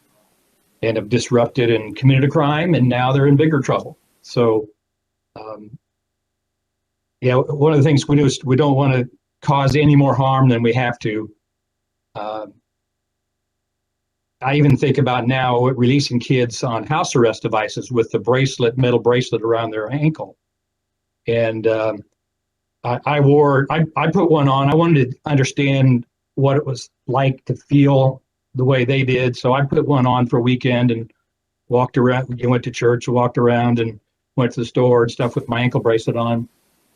have disrupted and committed a crime, and now they're in bigger trouble. So, yeah, one of the things we do is we don't want to cause any more harm than we have to. I even think about now releasing kids on house arrest devices with the metal bracelet around their ankle. And I put one on. I wanted to understand what it was like to feel the way they did. So I put one on for a weekend and walked around. You went to church, walked around, and went to the store and stuff with my ankle bracelet on.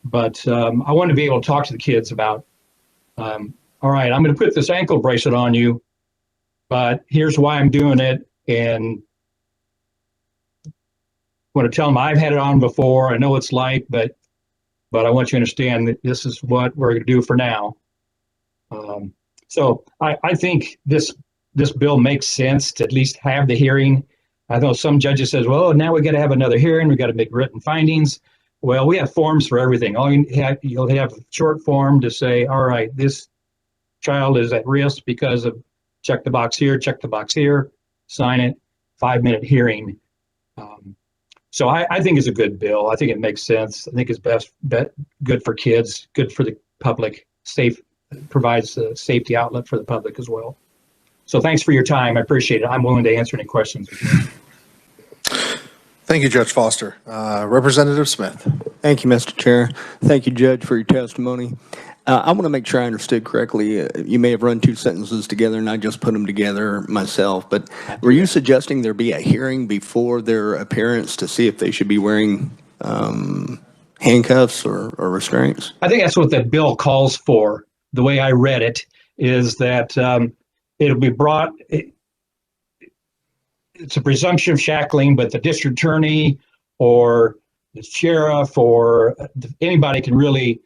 But I wanted to be able to talk to the kids about, all right, I'm going to put this ankle bracelet on you, but here's why I'm doing it. And I want to tell them I've had it on before. I know what it's like, but I want you to understand that this is what we're going to do for now. So I think this bill makes sense to at least have the hearing. I know some judges says, well, now we got to have another hearing. We got to make written findings. Well, we have forms for everything. You'll have a short form to say, all right, this child is at risk because of check the box here, sign it, 5-minute hearing. So I think it's a good bill. I think it makes sense. I think it's good for kids, good for the public, provides a safety outlet for the public as well. So thanks for your time. I appreciate it. I'm willing to answer any questions. Thank you, Judge Foster. Representative Smith. Thank you, Mr. Chair. Thank you, Judge, for your testimony. I want to make sure I understood correctly. You may have run two sentences together and I just put them together myself, but were you suggesting there be a hearing before their appearance to see if they should be wearing handcuffs or restraints? I think that's what the bill calls for. The way I read it is that it'll be brought, it's a presumption of shackling, but the district attorney or the sheriff or anybody can really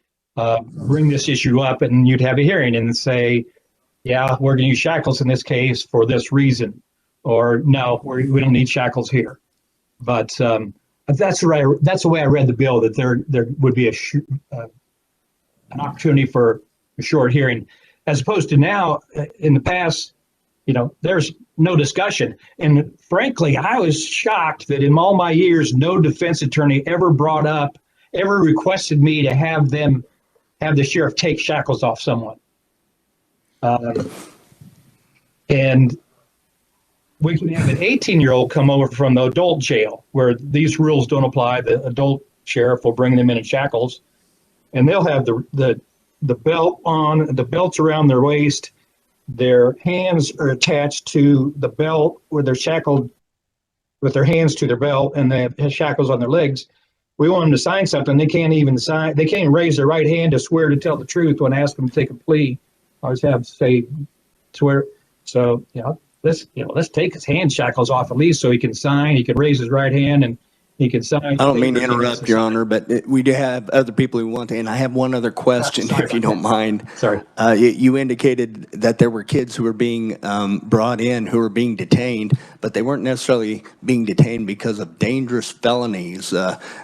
bring this issue up, and you'd have a hearing and say, yeah, we're going to use shackles in this case for this reason, or no, we don't need shackles here. But that's the way I read the bill, that there would be an opportunity for a short hearing, as opposed to now. In the past, there's no discussion. And frankly, I was shocked that in all my years, no defense attorney ever requested me to have the sheriff take shackles off someone. And we can have an 18-year-old come over from the adult jail where these rules don't apply. The adult sheriff will bring them in shackles, and they'll have the belt on, the belts around their waist. Their hands are attached to the belt, where they're shackled with their hands to their belt, and they have shackles on their legs. We want them to sign something. They can't even sign. They can't even raise their right hand to swear to tell the truth when I ask them to take a plea. I always have to say, swear. So, let's take his hand shackles off at least so he can sign. He can raise his right hand and he can sign. I don't mean to interrupt, Your Honor, but we do have other people who want to, and I have one other question, if you don't mind. Sorry. You indicated that there were kids who were being brought in, who were being detained, but they weren't necessarily being detained because of dangerous felonies.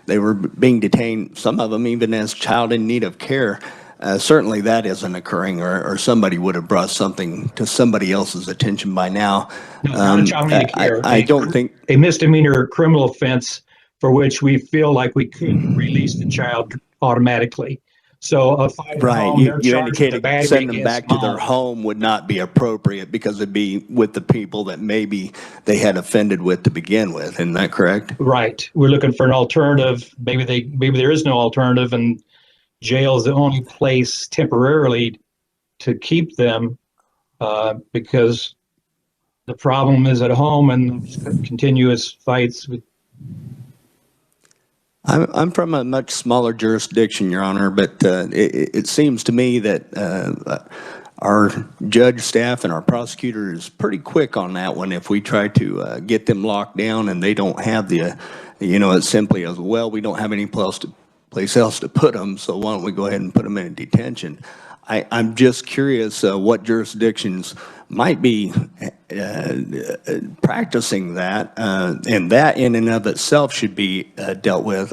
They were being detained, some of them even as child in need of care. Certainly that isn't occurring, or somebody would have brought something to somebody else's attention by now. No, not a child in need of care. I don't think a misdemeanor criminal offense for which we feel like we couldn't release the child automatically. So a right, you indicated sending them back to their home would not be appropriate because it'd be with the people that maybe they had offended with to begin with. Isn't that correct? Right. We're looking for an alternative. Maybe there is no alternative, and jail is the only place temporarily to keep them because the problem is at home and continuous fights with. I'm from a much smaller jurisdiction, Your Honor, but it seems to me that our judge staff and our prosecutor is pretty quick on that one. If we try to get them locked down and they don't have it's simply as, well, we don't have any place else to put them, so why don't we go ahead and put them in detention? I'm just curious what jurisdictions might be practicing that, and that in and of itself should be dealt with.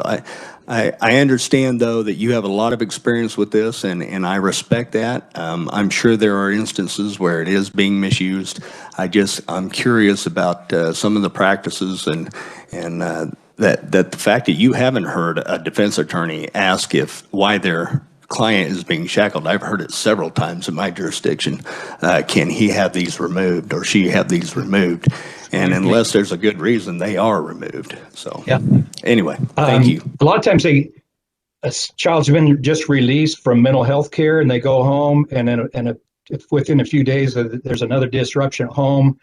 I understand, though, that you have a lot of experience with this, and I respect that. I'm sure there are instances where it is being misused. I'm curious about some of the practices and that the fact that you haven't heard a defense attorney ask why their client is being shackled. I've heard it several times in my jurisdiction. Can he have these removed or she have these removed? And unless there's a good reason, they are removed. So Yeah. Anyway, thank you. A lot of times a child's been just released from mental health care and they go home, and then if within a few days there's another disruption at home,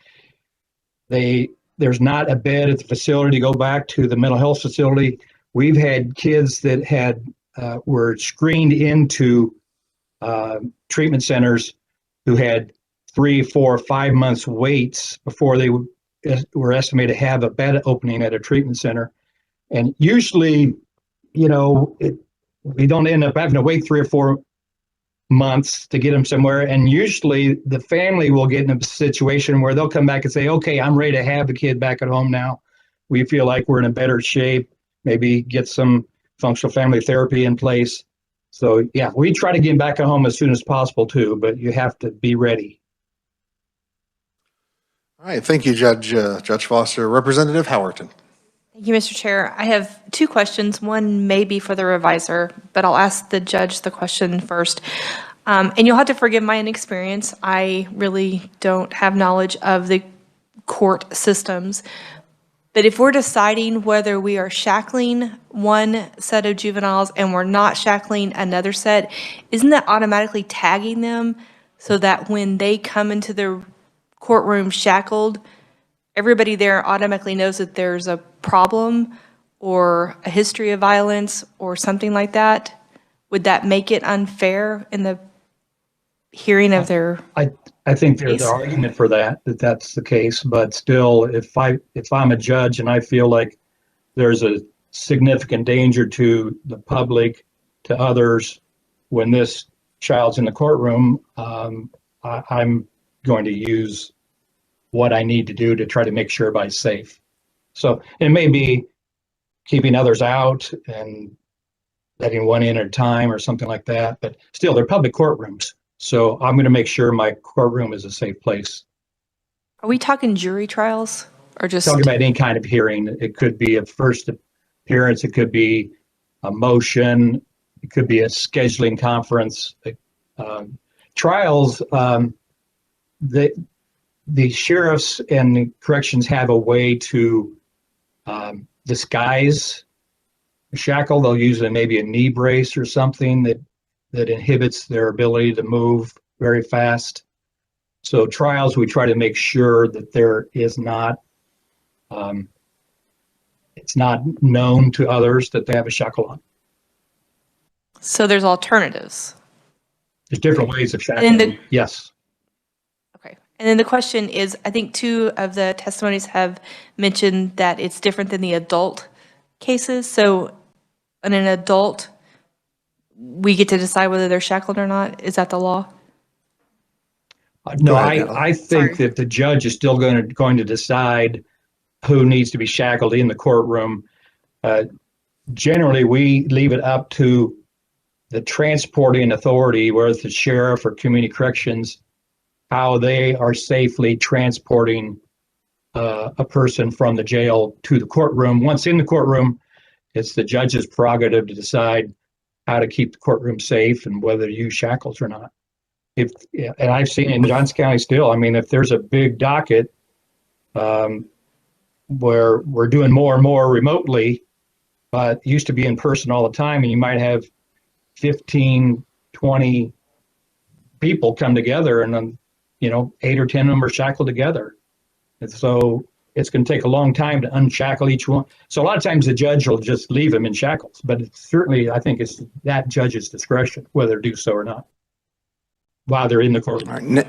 there's not a bed at the facility to go back to the mental health facility. We've had kids that were screened into treatment centers who had 3, 4, 5 months waits before they were estimated to have a bed opening at a treatment center. And usually, we don't end up having to wait 3 or 4 months to get them somewhere. And usually the family will get in a situation where they'll come back and say, okay, I'm ready to have the kid back at home now. We feel like we're in a better shape, maybe get some functional family therapy in place. So yeah, we try to get them back at home as soon as possible too, but you have to be ready. All right, thank you, Judge Foster. Representative Howerton. Thank you, Mr. Chair. I have 2 questions. One may be for the reviser, but I'll ask the judge the question first. And you'll have to forgive my inexperience. I really don't have knowledge of the court systems. But if we're deciding whether we are shackling one set of juveniles and we're not shackling another set, isn't that automatically tagging them so that when they come into the courtroom shackled, everybody there automatically knows that there's a problem or a history of violence or something like that? Would that make it unfair in the hearing of their I think there's an argument for that's the case, but still, if I'm a judge and I feel like there's a significant danger to the public, to others, when this child's in the courtroom, I'm going to use what I need to do to try to make sure everybody's safe. So it may be keeping others out and letting one in at a time or something like that, but still, they're public courtrooms. So I'm going to make sure my courtroom is a safe place. Are we talking jury trials or just talking about any kind of hearing? It could be a first appearance, it could be a motion, it could be a scheduling conference. Trials, the sheriffs and the corrections have a way to disguise a shackle. They'll use maybe a knee brace or something that inhibits their ability to move very fast. So trials, we try to make sure that there is not, it's not known to others that they have a shackle on. So there's alternatives? There's different ways of shackling, yes. Okay. And then the question is, I think 2 of the testimonies have mentioned that it's different than the adult cases. So in an adult, we get to decide whether they're shackled or not. Is that the law? No, I think that the judge is still going to decide who needs to be shackled in the courtroom. Generally, we leave it up to the transporting authority, whether it's the sheriff or community corrections, how they are safely transporting a person from the jail to the courtroom. Once in the courtroom, it's the judge's prerogative to decide how to keep the courtroom safe and whether to use shackles or not. And I've seen in Johnson County still, I mean, if there's a big docket where we're doing more and more remotely, but it used to be in person all the time, and you might have 15, 20 people come together and then, 8 or 10 of them are shackled together. And so it's going to take a long time to unshackle each one. So a lot of times the judge will just leave them in shackles, but it's certainly, I think it's that judge's discretion whether to do so or not while they're in the courtroom. All right.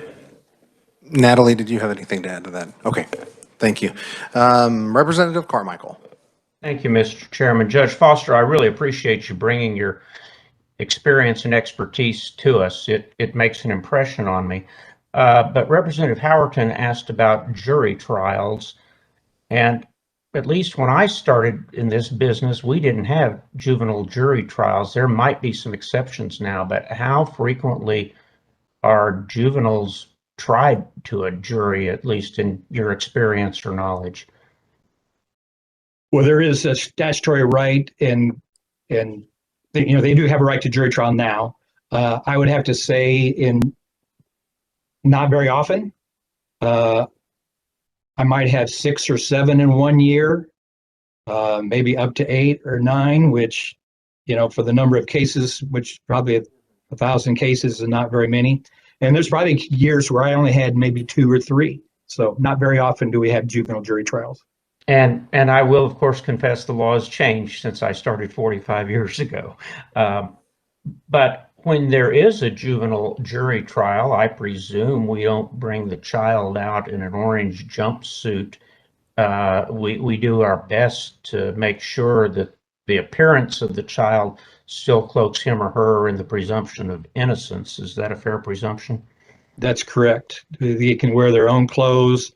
Natalie, did you have anything to add to that? Okay, thank you. Representative Carmichael. Thank you, Mr. Chairman. Judge Foster, I really appreciate you bringing your experience and expertise to us. It makes an impression on me. But Representative Howerton asked about jury trials. And at least when I started in this business, we didn't have juvenile jury trials. There might be some exceptions now, but how frequently are juveniles tried to a jury, at least in your experience or knowledge? Well, there is a statutory right, and they do have a right to jury trial now. I would have to say not very often. I might have 6 or 7 in 1 year, maybe up to 8 or 9, which, for the number of cases, which probably 1,000 cases is not very many. And there's probably years where I only had maybe 2 or 3. So not very often do we have juvenile jury trials. And I will, of course, confess the law has changed since I started 45 years ago. But when there is a juvenile jury trial, I presume we don't bring the child out in an orange jumpsuit. We do our best to make sure that the appearance of the child still cloaks him or her in the presumption of innocence. Is that a fair presumption? That's correct. They can wear their own clothes.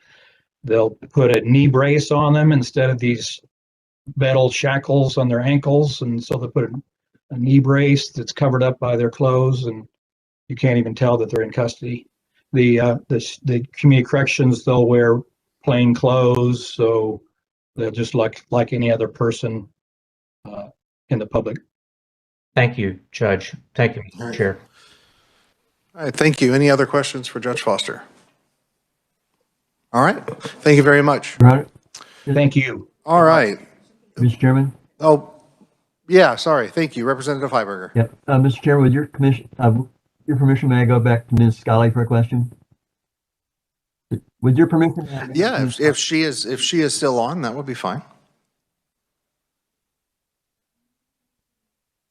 They'll put a knee brace on them instead of these metal shackles on their ankles. And so they'll put a knee brace that's covered up by their clothes, and you can't even tell that they're in custody. The community corrections, they'll wear plain clothes, so they're just like any other person in the public. Thank you, Judge. Thank you, Mr. Chair. All right, thank you. Any other questions for Judge Foster? All right, thank you very much. Your Honor, Thank you. All right. Mr. Chairman? Oh, yeah, sorry. Thank you, Representative Heiberger. Yeah, Mr. Chairman, with your permission, may I go back to Ms. Scully for a question? With your permission? Yeah, if she is still on, that would be fine.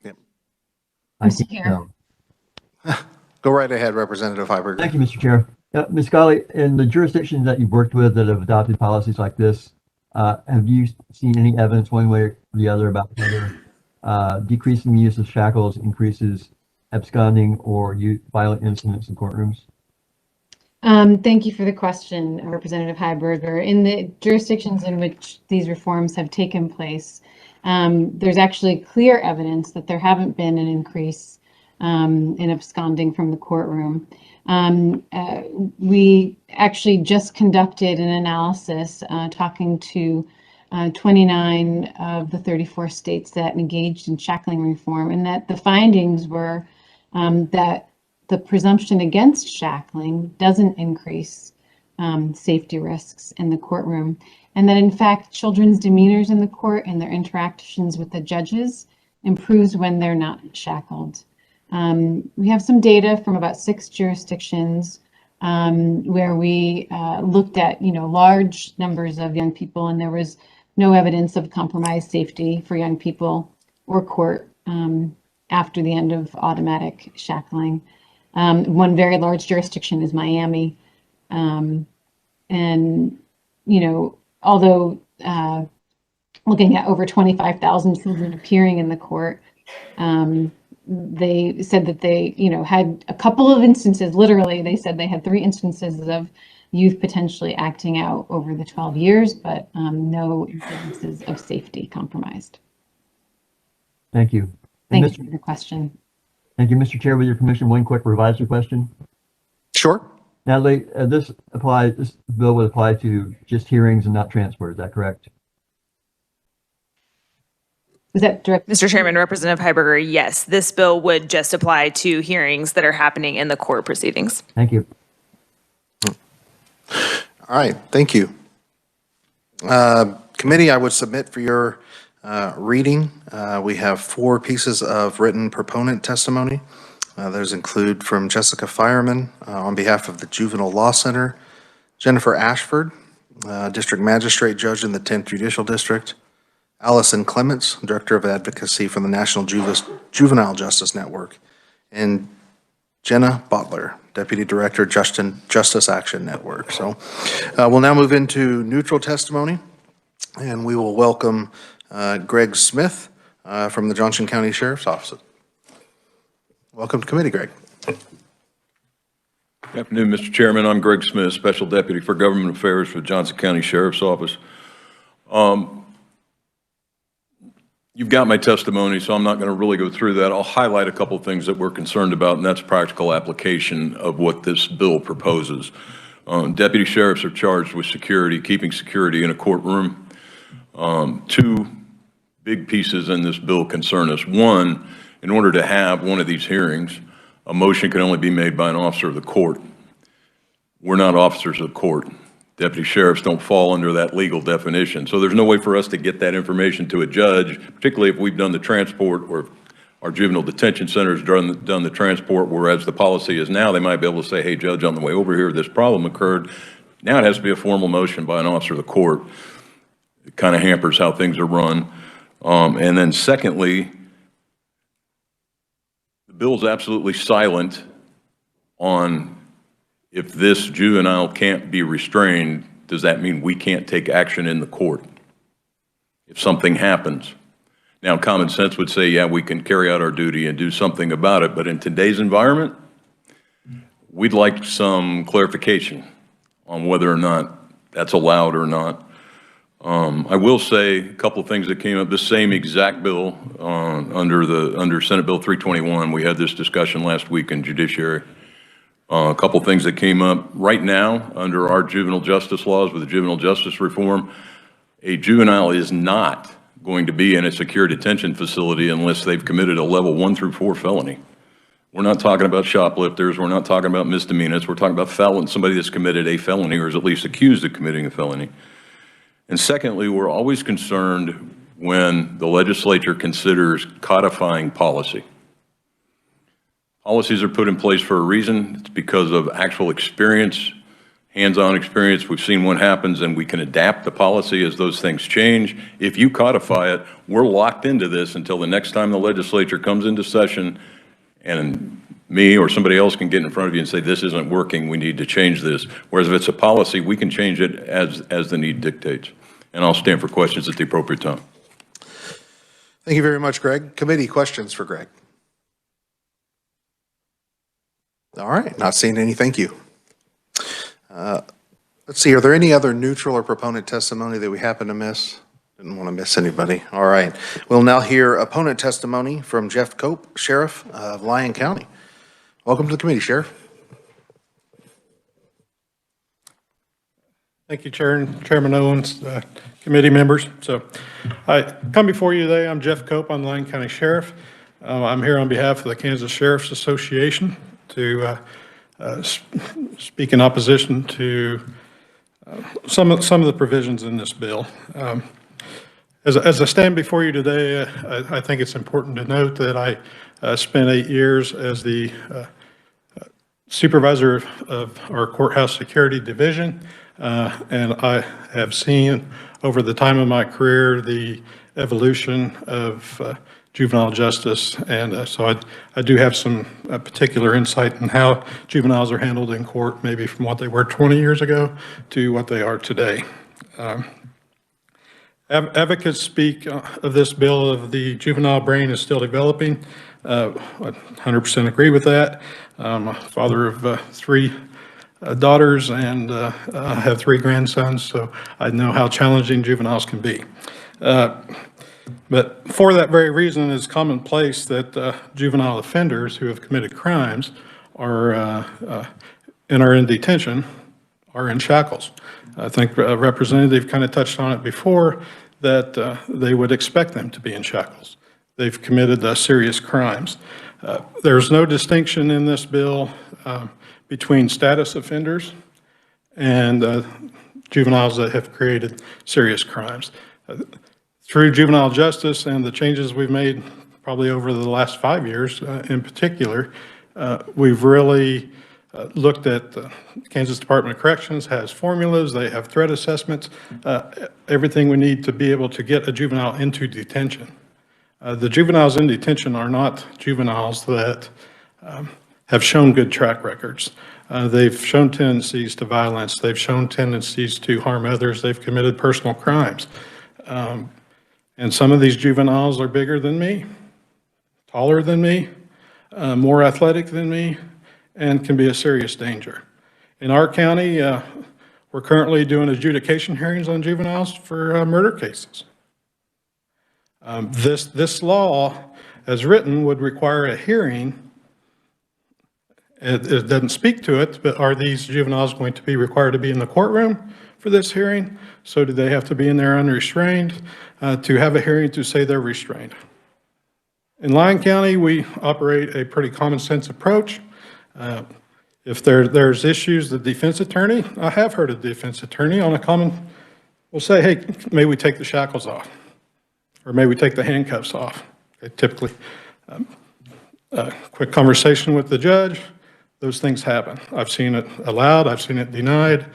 Yep. Mr. Chair. Go right ahead, Representative Heiberger. Thank you, Mr. Chair. Ms. Scully, in the jurisdictions that you've worked with that have adopted policies like this, have you seen any evidence one way or the other about whether decreasing the use of shackles increases absconding or violent incidents in courtrooms? Thank you for the question, Representative Heiberger. In the jurisdictions in which these reforms have taken place, there's actually clear evidence that there haven't been an increase in absconding from the courtroom. We actually just conducted an analysis talking to 29 of the 34 states that engaged in shackling reform, and that the findings were that the presumption against shackling doesn't increase safety risks in the courtroom, and that in fact children's demeanors in the court and their interactions with the judges improves when they're not shackled. We have some data from about 6 jurisdictions where we looked at, large numbers of young people, and there was no evidence of compromised safety for young people or court after the end of automatic shackling. One very large jurisdiction is Miami. Although looking at over 25,000 children appearing in the court, they said that they, had a couple of instances, literally, they said they had 3 instances of youth potentially acting out over the 12 years, but no instances of safety compromised. Thank you. Thank you for the question. Thank you, Mr. Chair. With your permission, one quick revised question. Sure. Natalie, this bill would apply to just hearings and not transfer. Is that correct? Is that direct? Mr. Chairman, Representative Heiberger, yes, this bill would just apply to hearings that are happening in the court proceedings. Thank you. All right, thank you. Committee, I would submit for your reading. We have 4 pieces of written proponent testimony. Those include from Jessica Fireman on behalf of the Juvenile Law Center, Jennifer Ashford, District Magistrate Judge in the 10th Judicial District, Allison Clements, Director of Advocacy for the National Juvenile Justice Network, and Jenna Butler, Deputy Director, Justice Action Network. So we'll now move into neutral testimony, and we will welcome Greg Smith from the Johnson County Sheriff's Office. Welcome to committee, Greg. Good afternoon, Mr. Chairman. I'm Greg Smith, Special Deputy for Government Affairs for Johnson County Sheriff's Office. You've got my testimony, so I'm not going to really go through that. I'll highlight a couple of things that we're concerned about, and that's practical application of what this bill proposes. Deputy sheriffs are charged with security, keeping security in a courtroom. Two big pieces in this bill concern us. One, in order to have one of these hearings, a motion can only be made by an officer of the court. We're not officers of the court. Deputy sheriffs don't fall under that legal definition. So there's no way for us to get that information to a judge, particularly if we've done the transport or our juvenile detention centers done the transport, whereas the policy is now, they might be able to say, hey, judge, on the way over here, this problem occurred. Now it has to be a formal motion by an officer of the court. It kind of hampers how things are run. And then secondly, the bill's absolutely silent on if this juvenile can't be restrained, does that mean we can't take action in the court if something happens? Now, common sense would say, yeah, we can carry out our duty and do something about it, but in today's environment, we'd like some clarification on whether or not that's allowed or not. I will say a couple of things that came up. This same exact bill under Senate Bill 321, we had this discussion last week in Judiciary. A couple of things that came up. Right now, under our juvenile justice laws with the juvenile justice reform, a juvenile is not going to be in a secure detention facility unless they've committed a level 1 through 4 felony. We're not talking about shoplifters. We're not talking about misdemeanors. We're talking about somebody that's committed a felony or is at least accused of committing a felony. And secondly, we're always concerned when the legislature considers codifying policy. Policies are put in place for a reason. It's because of actual experience, hands-on experience. We've seen what happens, and we can adapt the policy as those things change. If you codify it, we're locked into this until the next time the legislature comes into session and me or somebody else can get in front of you and say, this isn't working, we need to change this. Whereas if it's a policy, we can change it as the need dictates. And I'll stand for questions at the appropriate time. Thank you very much, Greg. Committee questions for Greg? All right, not seeing any, thank you. Let's see, are there any other neutral or proponent testimony that we happen to miss? Didn't want to miss anybody. All right, we'll now hear opponent testimony from Jeff Cope, Sheriff of Lyon County. Welcome to the committee, Sheriff. Thank you, Chairman Owens, committee members. So I come before you today. I'm Jeff Cope. I'm Lyon County Sheriff. I'm here on behalf of the Kansas Sheriff's Association to speak in opposition to some of the provisions in this bill. As I stand before you today, I think it's important to note that I spent 8 years as the supervisor of our courthouse security division, and I have seen over the time of my career the evolution of juvenile justice, and so I do have some particular insight in how juveniles are handled in court, maybe from what they were 20 years ago to what they are today. Advocates speak of this bill of the juvenile brain is still developing. I 100% agree with that. I'm a father of 3 daughters and I have 3 grandsons, so I know how challenging juveniles can be. But for that very reason, it's commonplace that juvenile offenders who have committed crimes are and are in detention are in shackles. I think Representative kind of touched on it before, that they would expect them to be in shackles. They've committed serious crimes. There's no distinction in this bill between status offenders and juveniles that have created serious crimes. Through juvenile justice and the changes we've made probably over the last 5 years in particular, we've really looked at Kansas Department of Corrections has formulas, they have threat assessments, everything we need to be able to get a juvenile into detention. The juveniles in detention are not juveniles that have shown good track records. They've shown tendencies to violence, they've shown tendencies to harm others, they've committed personal crimes. And some of these juveniles are bigger than me, taller than me, more athletic than me, and can be a serious danger. In our county, we're currently doing adjudication hearings on juveniles for murder cases. This law, as written, would require a hearing. It doesn't speak to it, but are these juveniles going to be required to be in the courtroom for this hearing? So do they have to be in there unrestrained to have a hearing to say they're restrained? In Lyon County, we operate a pretty common sense approach. If there's issues, the defense attorney, I have heard a defense attorney on a common, will say, hey, may we take the shackles off? Or may we take the handcuffs off? Okay, typically, a quick conversation with the judge, those things happen. I've seen it allowed, I've seen it denied.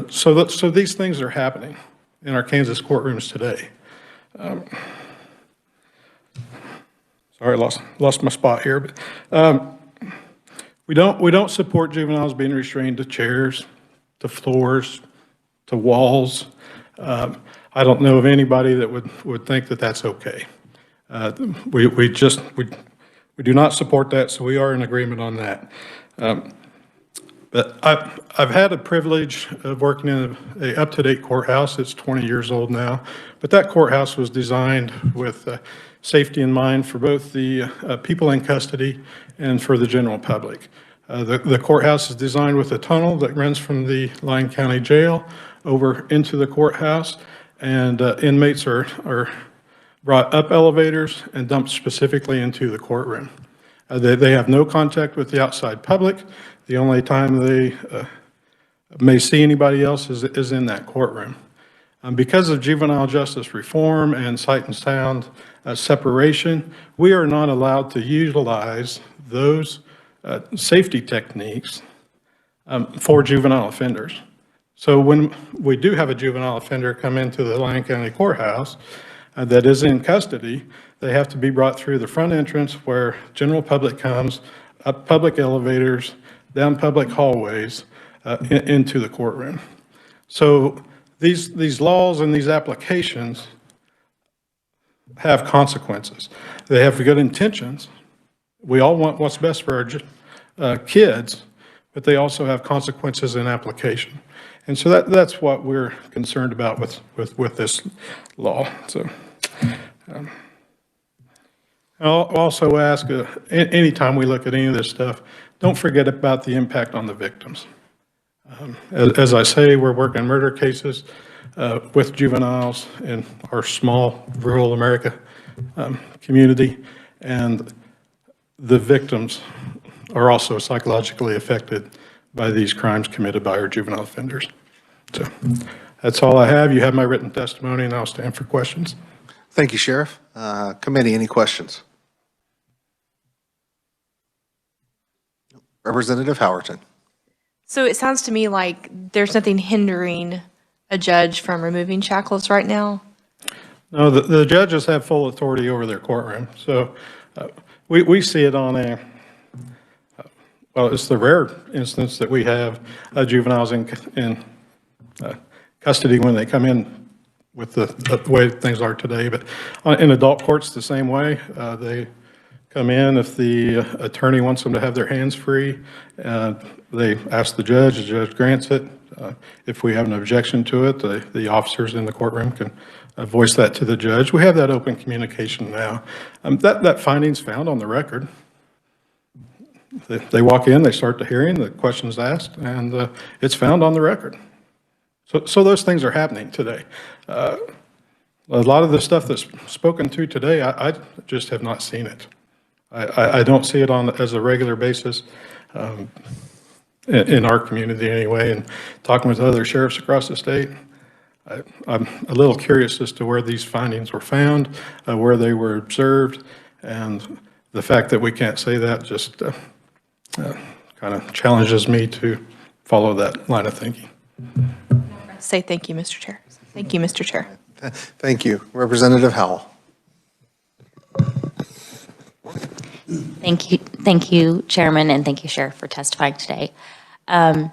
So these things are happening in our Kansas courtrooms today. Sorry, I lost my spot here, but we don't support juveniles being restrained to chairs, to floors, to walls. I don't know of anybody that would think that that's okay. We do not support that, so we are in agreement on that. But I've had the privilege of working in a up-to-date courthouse. It's 20 years old now, but that courthouse was designed with safety in mind for both the people in custody and for the general public. The courthouse is designed with a tunnel that runs from the Lyon County Jail over into the courthouse, and inmates are brought up elevators and dumped specifically into the courtroom. They have no contact with the outside public. The only time they may see anybody else is in that courtroom. Because of juvenile justice reform and sight and sound separation, we are not allowed to utilize those safety techniques for juvenile offenders. So when we do have a juvenile offender come into the Lyon County Courthouse that is in custody, they have to be brought through the front entrance where general public comes, up public elevators, down public hallways, into the courtroom. So these laws and these applications have consequences. They have good intentions. We all want what's best for our kids, but they also have consequences in application. And so that's what we're concerned about with this law. So I'll also ask, anytime we look at any of this stuff, don't forget about the impact on the victims. As I say, we're working murder cases with juveniles in our small rural America community, and the victims are also psychologically affected by these crimes committed by our juvenile offenders. So that's all I have. You have my written testimony, and I'll stand for questions. Thank you, Sheriff. Committee, any questions? Representative Howerton. So it sounds to me like there's nothing hindering a judge from removing shackles right now? No, the judges have full authority over their courtroom. So we see it on well, it's the rare instance that we have juveniles in custody when they come in with the way things are today. But in adult courts, the same way. They come in if the attorney wants them to have their hands free. They ask the judge grants it. If we have an objection to it, the officers in the courtroom can voice that to the judge. We have that open communication now. That finding's found on the record. They walk in, they start the hearing, the question's asked, and it's found on the record. So those things are happening today. A lot of the stuff that's spoken to today, I just have not seen it. I don't see it as a regular basis in our community anyway, and talking with other sheriffs across the state, I'm a little curious as to where these findings were found, where they were observed, and the fact that we can't say that just kind of challenges me to follow that line of thinking. Say thank you, Mr. Chair. Thank you, Mr. Chair. Thank you. Representative Howell. Thank you, Chairman, and thank you, Sheriff, for testifying today. As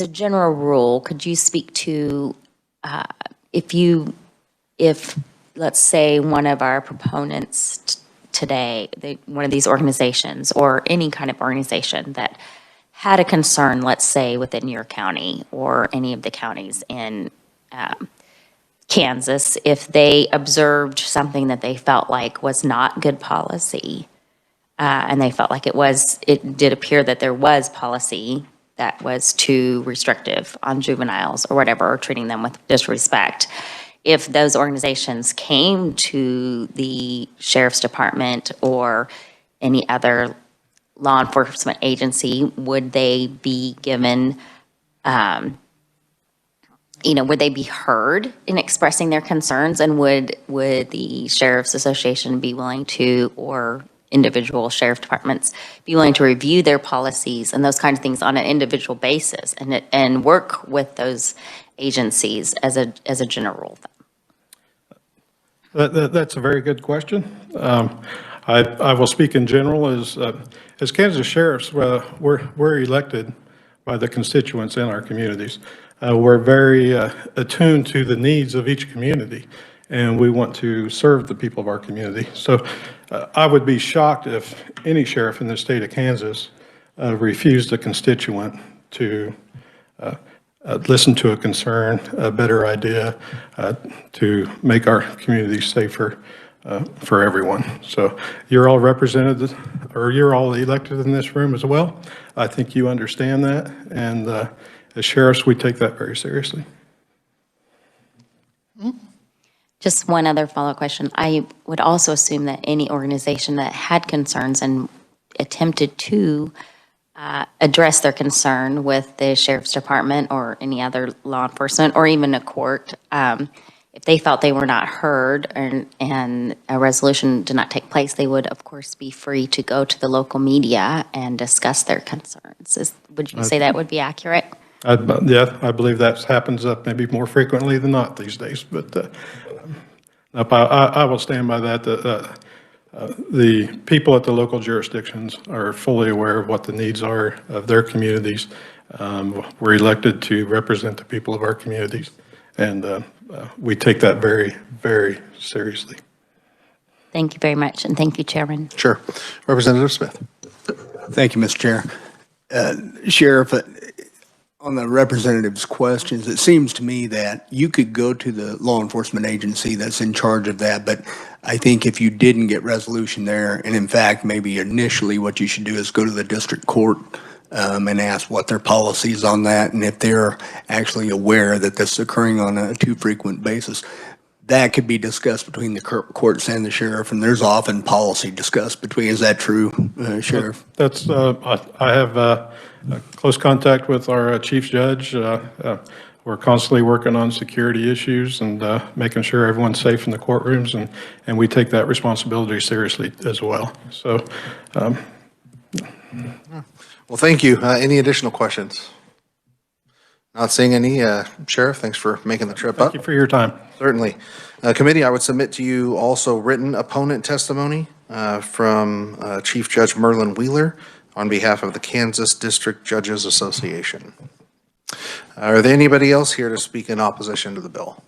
a general rule, could you speak to if let's say one of our proponents today, one of these organizations or any kind of organization that had a concern, let's say within your county or any of the counties in Kansas, if they observed something that they felt like was not good policy, and they felt like it did appear that there was policy that was too restrictive on juveniles or whatever, or treating them with disrespect, if those organizations came to the sheriff's department or any other law enforcement agency, would they be given, would they be heard in expressing their concerns? And would the Sheriff's Association be willing to, or individual sheriff departments be willing to review their policies and those kinds of things on an individual basis and work with those agencies as a general rule? That's a very good question. I will speak in general. As Kansas sheriffs, we're elected by the constituents in our communities. We're very attuned to the needs of each community, and we want to serve the people of our community. So I would be shocked if any sheriff in the state of Kansas refused a constituent to listen to a concern, a better idea to make our community safer for everyone. So you're all represented, or you're all elected in this room as well. I think you understand that, and as sheriffs, we take that very seriously. Just one other follow-up question. I would also assume that any organization that had concerns and attempted to address their concern with the sheriff's department or any other law enforcement or even a court, if they felt they were not heard and a resolution did not take place, they would, of course, be free to go to the local media and discuss their concerns. Would you say that would be accurate? Yeah, I believe that happens maybe more frequently than not these days, but I will stand by that. The people at the local jurisdictions are fully aware of what the needs are of their communities. We're elected to represent the people of our communities, and we take that very, very seriously. Thank you very much, and thank you, Chairman. Sure. Representative Smith. Thank you, Mr. Chair. Sheriff, on the representative's questions, it seems to me that you could go to the law enforcement agency that's in charge of that, but I think if you didn't get resolution there, and in fact, maybe initially what you should do is go to the district court and ask what their policy is on that, and if they're actually aware that this is occurring on a too frequent basis. That could be discussed between the courts and the sheriff, and there's often policy discussed between. Is that true, Sheriff? That's I have close contact with our chief judge. We're constantly working on security issues and making sure everyone's safe in the courtrooms, and we take that responsibility seriously as well. So, well, thank you. Any additional questions? Not seeing any. Sheriff, thanks for making the trip up. Thank you for your time. Certainly. Committee, I would submit to you also written opponent testimony from Chief Judge Merlin Wheeler on behalf of the Kansas District Judges Association. Are there anybody else here to speak in opposition to the bill?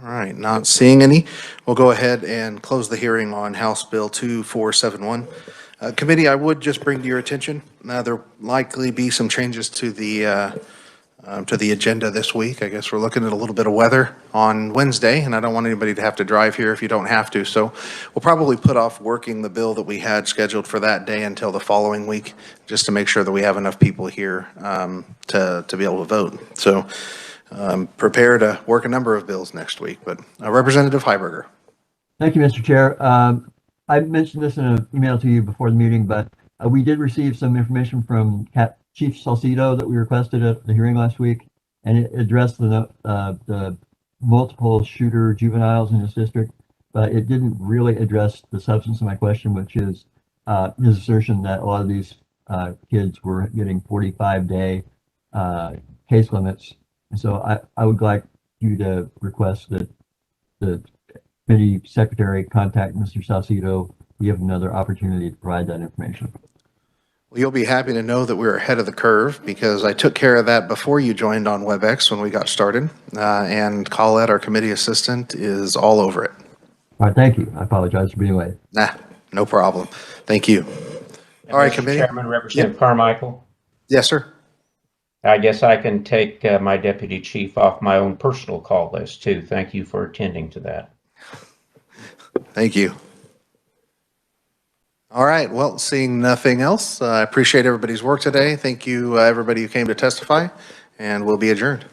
All right, not seeing any. We'll go ahead and close the hearing on House Bill 2471. Committee, I would just bring to your attention, there likely be some changes to the agenda this week. I guess we're looking at a little bit of weather on Wednesday, and I don't want anybody to have to drive here if you don't have to. So we'll probably put off working the bill that we had scheduled for that day until the following week, just to make sure that we have enough people here to be able to vote. So prepare to work a number of bills next week. But Representative Heiberger. Thank you, Mr. Chair. I mentioned this in an email to you before the meeting, but we did receive some information from Chief Salcido that we requested at the hearing last week, and it addressed the multiple shooter juveniles in his district, but it didn't really address the substance of my question, which is his assertion that a lot of these kids were getting 45-day case limits. And so I would like you to request that the committee secretary contact Mr. Salcido, give him another opportunity to provide that information. Well, you'll be happy to know that we're ahead of the curve because I took care of that before you joined on WebEx when we got started. And Colette, our committee assistant, is all over it. All right, thank you. I apologize for being late. Nah, no problem. Thank you. All right, Mr. committee. Chairman, Representative Carmichael, Yes, sir. I guess I can take my deputy chief off my own personal call list too. Thank you for attending to that. Thank you. All right, well, seeing nothing else, I appreciate everybody's work today. Thank you, everybody who came to testify, and we'll be adjourned.